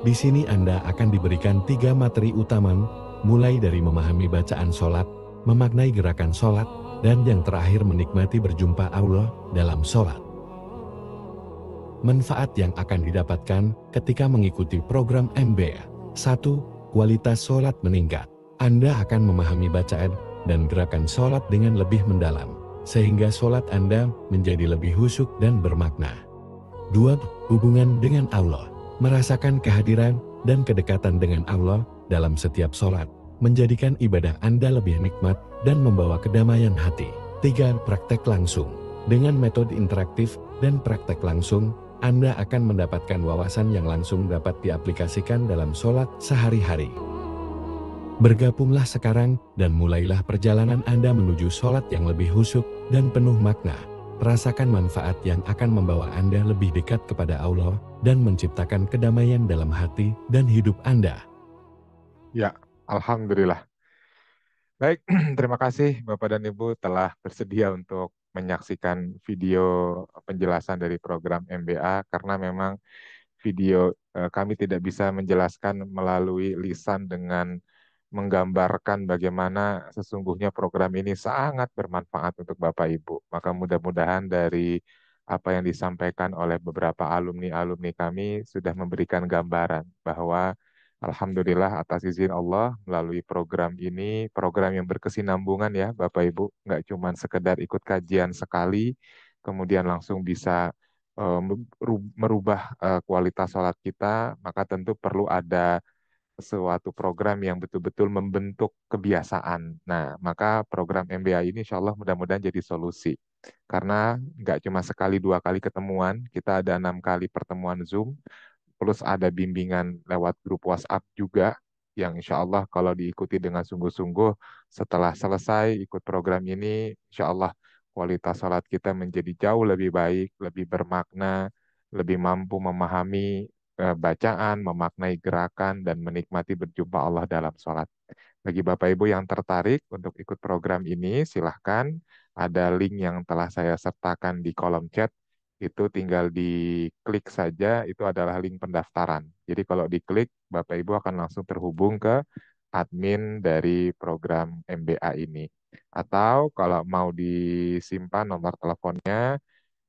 Di sini Anda akan diberikan 3 materi utama, mulai dari memahami bacaan sholat, memaknai gerakan sholat, dan yang terakhir menikmati berjumpa Allah dalam sholat. Manfaat yang akan didapatkan ketika mengikuti program MBA. 1. Kualitas sholat meningkat. Anda akan memahami bacaan dan gerakan sholat dengan lebih mendalam, sehingga sholat Anda menjadi lebih khusyuk dan bermakna. 2. Hubungan dengan Allah. Merasakan kehadiran dan kedekatan dengan Allah dalam setiap sholat, menjadikan ibadah Anda lebih nikmat dan membawa kedamaian hati. 3. Praktek langsung. Dengan metode interaktif dan praktek langsung, Anda akan mendapatkan wawasan yang langsung dapat diaplikasikan dalam sholat sehari-hari. Bergabunglah sekarang dan mulailah perjalanan Anda menuju sholat yang lebih khusyuk dan penuh makna. Rasakan manfaat yang akan membawa Anda lebih dekat kepada Allah dan menciptakan kedamaian dalam hati dan hidup Anda. Ya, Alhamdulillah. Baik, terima kasih Bapak dan Ibu telah bersedia untuk menyaksikan video penjelasan dari program MBA, karena memang video kami tidak bisa menjelaskan melalui lisan dengan menggambarkan bagaimana sesungguhnya program ini sangat bermanfaat untuk Bapak Ibu. Maka mudah-mudahan dari apa yang disampaikan oleh beberapa alumni-alumni kami sudah memberikan gambaran bahwa Alhamdulillah atas izin Allah melalui program ini, program yang berkesinambungan ya Bapak Ibu, nggak cuma sekedar ikut kajian sekali, kemudian langsung bisa merubah kualitas sholat kita, maka tentu perlu ada suatu program yang betul-betul membentuk kebiasaan. Nah, maka program MBA ini insya Allah mudah-mudahan jadi solusi. Karena nggak cuma sekali 2 kali ketemuan, kita ada 6 kali pertemuan Zoom, plus ada bimbingan lewat grup WhatsApp juga, yang insya Allah kalau diikuti dengan sungguh-sungguh, setelah selesai ikut program ini, insya Allah kualitas sholat kita menjadi jauh lebih baik, lebih bermakna, lebih mampu memahami bacaan, memaknai gerakan, dan menikmati berjumpa Allah dalam sholat. Bagi Bapak Ibu yang tertarik untuk ikut program ini, silahkan ada link yang telah saya sertakan di kolom chat, itu tinggal diklik saja, itu adalah link pendaftaran. Jadi kalau diklik, Bapak Ibu akan langsung terhubung ke admin dari program MBA ini. Atau kalau mau disimpan nomor teleponnya,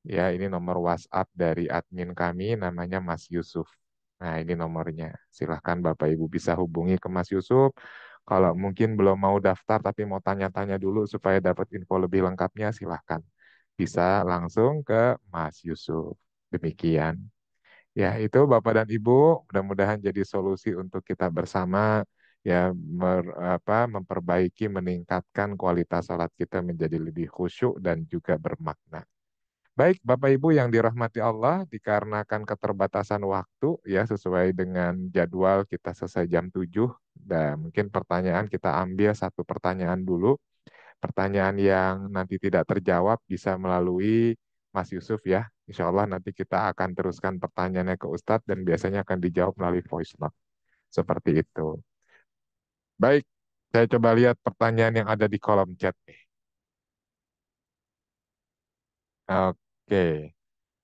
ya, ini nomor WhatsApp dari admin kami, namanya Mas Yusuf. Nah, ini nomornya. Silahkan Bapak Ibu bisa hubungi ke Mas Yusuf. Kalau mungkin belum mau daftar tapi mau tanya-tanya dulu supaya dapat info lebih lengkapnya, silahkan. Bisa langsung ke Mas Yusuf. Demikian. Ya, itu Bapak dan Ibu, mudah-mudahan jadi solusi untuk kita bersama ya memperbaiki, meningkatkan kualitas salat kita menjadi lebih khusyuk dan juga bermakna. Baik, Bapak Ibu yang dirahmati Allah, dikarenakan keterbatasan waktu ya sesuai dengan jadwal kita selesai jam 7, dan mungkin pertanyaan kita ambil 1 pertanyaan dulu. Pertanyaan yang nanti tidak terjawab bisa melalui Mas Yusuf ya. Insya Allah nanti kita akan teruskan pertanyaannya ke Ustadz dan biasanya akan dijawab melalui voice note. Seperti itu. Baik, saya coba lihat pertanyaan yang ada di kolom chat nih. Oke.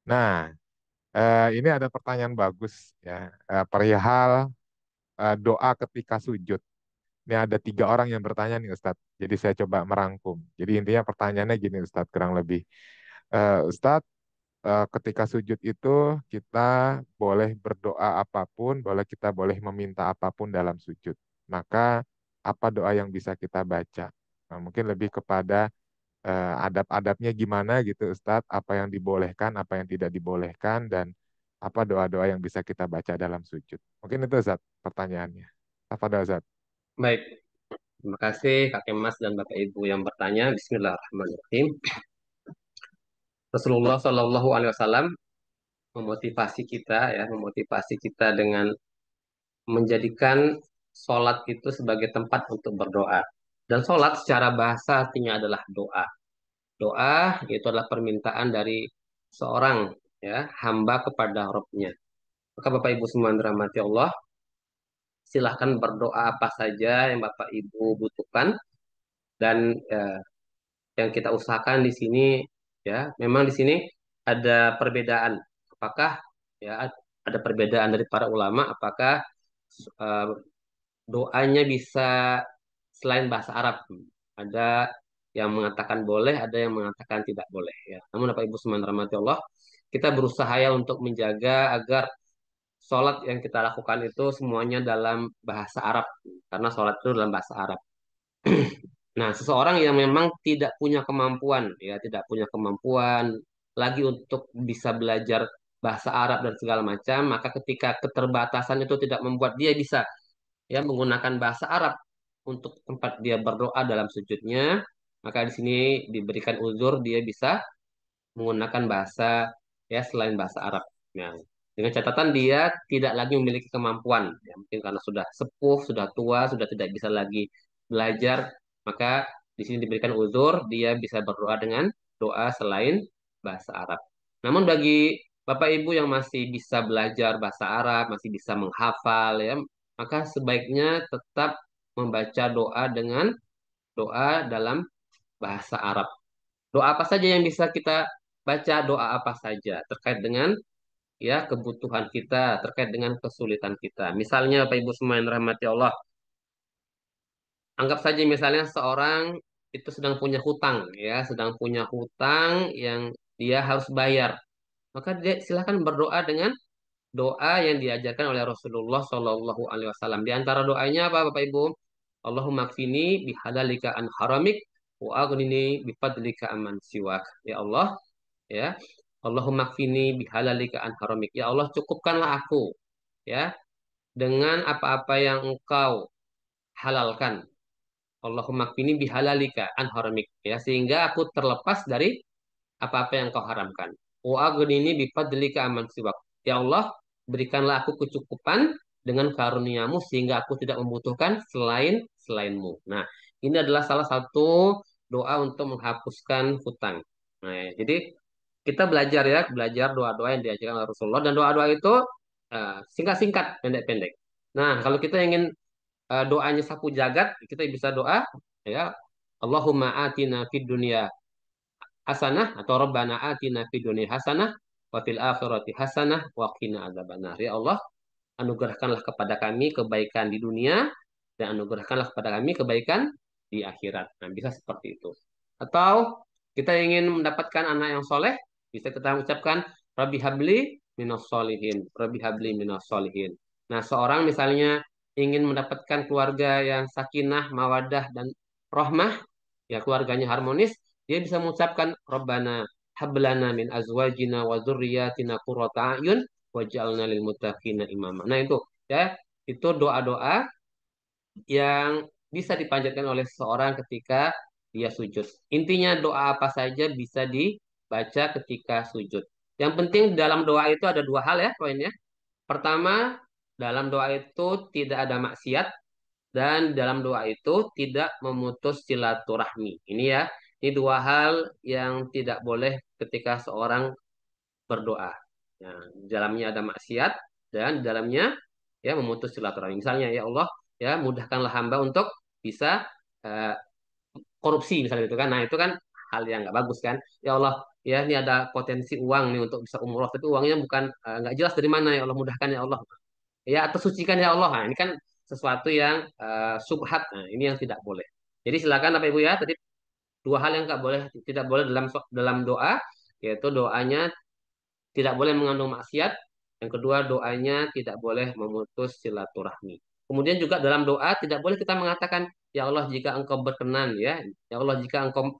Nah, ini ada pertanyaan bagus ya, perihal doa ketika sujud. Ini ada 3 orang yang bertanya nih Ustadz. Jadi saya coba merangkum. Jadi intinya pertanyaannya gini Ustadz, kurang lebih. Ustadz, ketika sujud itu kita boleh berdoa apapun, kita boleh meminta apapun dalam sujud. Maka apa doa yang bisa kita baca? Nah, mungkin lebih kepada adab-adabnya gimana gitu Ustadz, apa yang dibolehkan, apa yang tidak dibolehkan, dan apa doa-doa yang bisa kita baca dalam sujud. Mungkin itu Ustadz pertanyaannya. Apa doa Ustadz? Baik, terima kasih Kakek Mas dan Bapak Ibu yang bertanya. Bismillahirrahmanirrahim. Rasulullah Shallallahu Alaihi Wasallam memotivasi kita dengan menjadikan sholat itu sebagai tempat untuk berdoa. Dan sholat secara bahasa artinya adalah doa. Doa itu adalah permintaan dari seorang ya hamba kepada Rabb-nya. Maka Bapak Ibu semua yang dirahmati Allah, silahkan berdoa apa saja yang Bapak Ibu butuhkan dan yang kita usahakan di sini ya memang di sini ada perbedaan. Apakah ya ada perbedaan dari para ulama? Apakah eh, doanya bisa selain bahasa Arab? Ada yang mengatakan boleh, ada yang mengatakan tidak boleh ya. Namun Bapak Ibu semua yang dirahmati Allah, kita berusaha ya untuk menjaga agar sholat yang kita lakukan itu semuanya dalam bahasa Arab karena sholat itu dalam bahasa Arab. Nah, seseorang yang memang tidak punya kemampuan, ya, tidak punya kemampuan lagi untuk bisa belajar bahasa Arab dan segala macam, maka ketika keterbatasan itu tidak membuat dia bisa ya menggunakan bahasa Arab untuk tempat dia berdoa dalam sujudnya, maka di sini diberikan uzur dia bisa menggunakan bahasa ya selain bahasa Arab. Nah, dengan catatan dia tidak lagi memiliki kemampuan, ya, mungkin karena sudah sepuh, sudah tua, sudah tidak bisa lagi belajar, maka di sini diberikan uzur, dia bisa berdoa dengan doa selain bahasa Arab. Namun bagi Bapak Ibu yang masih bisa belajar bahasa Arab, masih bisa menghafal ya, maka sebaiknya tetap membaca doa dengan doa dalam bahasa Arab. Doa apa saja yang bisa kita baca, doa apa saja terkait dengan ya kebutuhan kita, terkait dengan kesulitan kita. Misalnya Bapak Ibu semua yang rahmati Allah, anggap saja misalnya seorang itu sedang punya hutang ya, sedang punya hutang yang dia harus bayar. Maka dia silakan berdoa dengan doa yang diajarkan oleh Rasulullah Shallallahu Alaihi Wasallam. Di antara doanya apa, Bapak Ibu? Allahumma kfini bihalalika an haramik wa aghnini bifadlika aman siwak. Ya Allah, ya. Allahumma kfini bihalalika an haramik. Ya Allah, cukupkanlah aku ya dengan apa-apa yang Engkau halalkan. Allahumma kfini bihalalika an haramik. Ya, sehingga aku terlepas dari apa-apa yang Kau haramkan. Wa aghnini bifadlika aman siwak. Ya Allah, berikanlah aku kecukupan dengan karuniamu sehingga aku tidak membutuhkan selainmu. Nah, ini adalah salah satu doa untuk menghapuskan hutang. Nah, jadi kita belajar ya, belajar doa-doa yang diajarkan oleh Rasulullah dan doa-doa itu singkat-singkat, pendek-pendek. Nah, kalau kita ingin doanya sapu jagat, kita bisa doa ya Allahumma atina fid dunya hasanah atau Rabbana atina fid dunya hasanah wa fil akhirati hasanah wa qina adzabannar. Ya Allah, anugerahkanlah kepada kami kebaikan di dunia dan anugerahkanlah kepada kami kebaikan di akhirat. Nah, bisa seperti itu. Atau kita ingin mendapatkan anak yang soleh, bisa kita ucapkan Rabbi habli minas solihin, Rabbi habli minas solihin. Nah, seorang misalnya ingin mendapatkan keluarga yang sakinah, mawadah, dan rohmah, ya keluarganya harmonis, dia bisa mengucapkan Rabbana hablana min azwajina wa dzurriyyatina qurrata a'yun waj'alna lil muttaqina imama. Nah, itu ya, itu doa-doa yang bisa dipanjatkan oleh seseorang ketika dia sujud. Intinya doa apa saja bisa dibaca ketika sujud. Yang penting dalam doa itu ada dua hal ya poinnya. Pertama, dalam doa itu tidak ada maksiat dan dalam doa itu tidak memutus silaturahmi. Ini ya, ini dua hal yang tidak boleh ketika seorang berdoa. Nah, di dalamnya ada maksiat dan di dalamnya ya memutus silaturahmi. Misalnya ya Allah, ya mudahkanlah hamba untuk bisa eh, korupsi misalnya itu kan. Nah, itu kan hal yang nggak bagus kan. Ya Allah, ya ini ada potensi uang nih untuk bisa umroh tapi uangnya bukan nggak jelas dari mana ya Allah mudahkan ya Allah. Ya atau sucikan ya Allah. Nah, ini kan sesuatu yang subhat. Nah, ini yang tidak boleh. Jadi silakan Bapak Ibu ya, tadi dua hal yang nggak boleh tidak boleh dalam doa yaitu doanya tidak boleh mengandung maksiat. Yang kedua, doanya tidak boleh memutus silaturahmi. Kemudian juga dalam doa tidak boleh kita mengatakan, ya Allah jika engkau berkenan ya, ya Allah jika engkau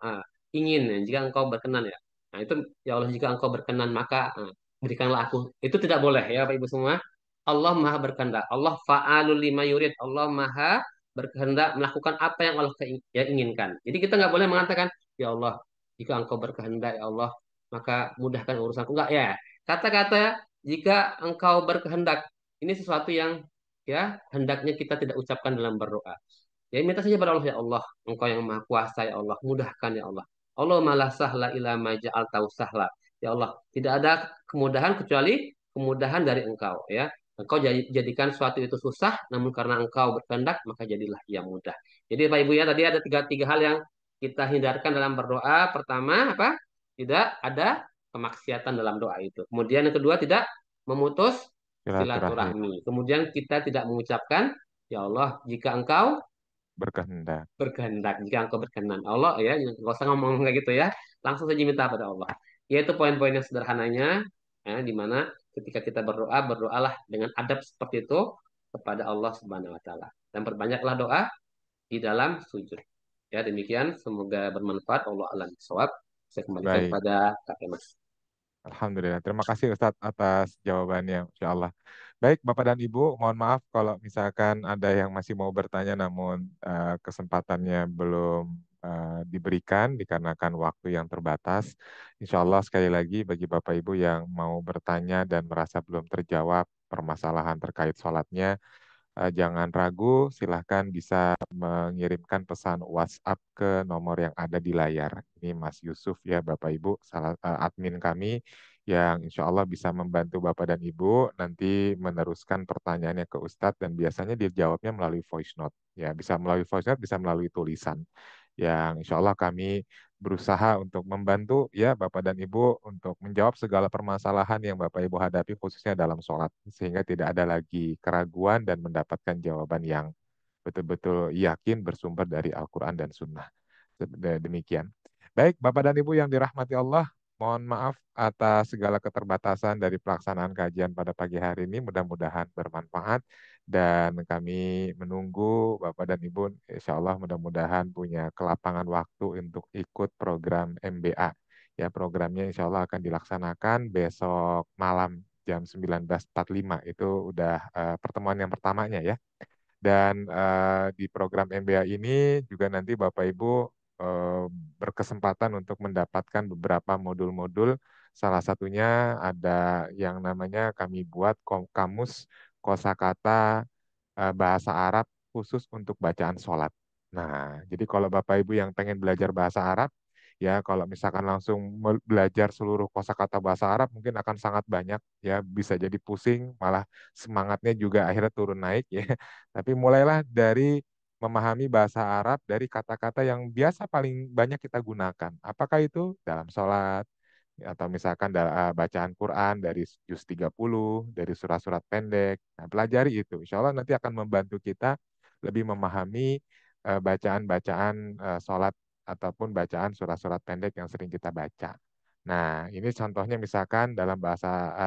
ingin, ya, jika engkau berkenan ya. Nah itu ya Allah jika engkau berkenan maka berikanlah aku. Itu tidak boleh ya Bapak Ibu semua. Allah maha berkehendak. Allah fa'alul lima yurid. Allah maha berkehendak melakukan apa yang Allah ya, inginkan. Jadi kita nggak boleh mengatakan, ya Allah jika engkau berkehendak ya Allah maka mudahkan urusanku. Enggak ya. Kata-kata jika engkau berkehendak ini sesuatu yang ya hendaknya kita tidak ucapkan dalam berdoa. Ya minta saja pada Allah, ya Allah, Engkau yang Maha Kuasa, ya Allah, mudahkan ya Allah. Allah malah sahla ila ma ja'altahu sahla. Ya Allah, tidak ada kemudahan kecuali kemudahan dari Engkau ya. Engkau jadikan suatu itu susah, namun karena Engkau berkehendak, maka jadilah ia mudah. Jadi Pak Ibu ya, tadi ada tiga hal yang kita hindarkan dalam berdoa. Pertama, apa? Tidak ada kemaksiatan dalam doa itu. Kemudian yang kedua, tidak memutus Silaturahim silaturahmi. Kemudian kita tidak mengucapkan, ya Allah, jika Engkau berkehendak. berkehendak, jika Engkau berkenan. Allah ya, nggak usah ngomong kayak gitu ya. Langsung saja minta pada Allah. Yaitu poin-poin yang sederhananya, ya, di mana ketika kita berdoa, berdoalah dengan adab seperti itu kepada Allah Subhanahu wa taala. Dan perbanyaklah doa di dalam sujud. Ya, demikian semoga bermanfaat. Allah alam bisawab. Saya kembalikan Baik. kepada Kak Mas. Alhamdulillah. Terima kasih Ustadz atas jawabannya, Insya Allah. Baik, Bapak dan Ibu, mohon maaf kalau misalkan ada yang masih mau bertanya namun kesempatannya belum diberikan dikarenakan waktu yang terbatas. Insya Allah sekali lagi bagi Bapak Ibu yang mau bertanya dan merasa belum terjawab permasalahan terkait sholatnya, jangan ragu, silahkan bisa mengirimkan pesan WhatsApp ke nomor yang ada di layar. Ini Mas Yusuf ya Bapak Ibu, admin kami yang insya Allah bisa membantu Bapak dan Ibu nanti meneruskan pertanyaannya ke Ustadz dan biasanya dijawabnya melalui voice note. Ya, bisa melalui voice note, bisa melalui tulisan. Yang insya Allah kami berusaha untuk membantu ya Bapak dan Ibu untuk menjawab segala permasalahan yang Bapak Ibu hadapi khususnya dalam sholat sehingga tidak ada lagi keraguan dan mendapatkan jawaban yang betul-betul yakin bersumber dari Al-Quran dan Sunnah. Demikian. Baik Bapak dan Ibu yang dirahmati Allah, mohon maaf atas segala keterbatasan dari pelaksanaan kajian pada pagi hari ini. Mudah-mudahan bermanfaat dan kami menunggu Bapak dan Ibu insya Allah mudah-mudahan punya kelapangan waktu untuk ikut program MBA. Ya, programnya insya Allah akan dilaksanakan besok malam jam 19.45. Itu udah pertemuan yang pertamanya ya. Dan di program MBA ini juga nanti Bapak Ibu berkesempatan untuk mendapatkan beberapa modul-modul. Salah satunya ada yang namanya kami buat kamus kosakata bahasa Arab khusus untuk bacaan sholat. Nah, jadi kalau Bapak Ibu yang pengen belajar bahasa Arab, ya kalau misalkan langsung belajar seluruh kosakata bahasa Arab mungkin akan sangat banyak, ya bisa jadi pusing, malah semangatnya juga akhirnya turun naik ya. Tapi mulailah dari memahami bahasa Arab dari kata-kata yang biasa paling banyak kita gunakan. Apakah itu dalam sholat, atau misalkan bacaan Quran dari juz 30, dari surat-surat pendek. Nah, pelajari itu. Insya Allah nanti akan membantu kita lebih memahami bacaan-bacaan sholat ataupun bacaan surat-surat pendek yang sering kita baca. Nah, ini contohnya misalkan dalam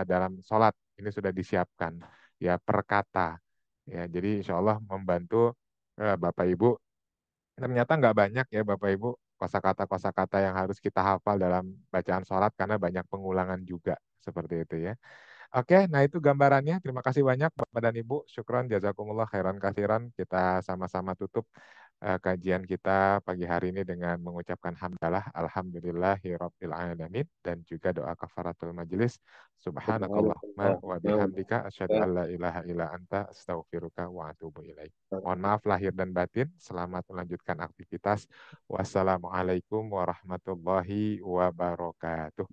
dalam sholat ini sudah disiapkan ya per kata. Ya, jadi insya Allah membantu Bapak Ibu. Ternyata nggak banyak ya Bapak Ibu kosakata-kosakata yang harus kita hafal dalam bacaan sholat karena banyak pengulangan juga seperti itu ya. Oke, nah itu gambarannya. Terima kasih banyak Bapak dan Ibu. Syukron, jazakumullah khairan katsiran. Kita sama-sama tutup kajian kita pagi hari ini dengan mengucapkan hamdalah alhamdulillahirabbil alamin dan juga doa kafaratul majelis. Subhanakallahumma wa bihamdika asyhadu an la ilaha illa anta astaghfiruka wa atubu ilaik. Mohon maaf lahir dan batin. Selamat melanjutkan aktivitas. Wassalamualaikum warahmatullahi wabarakatuh.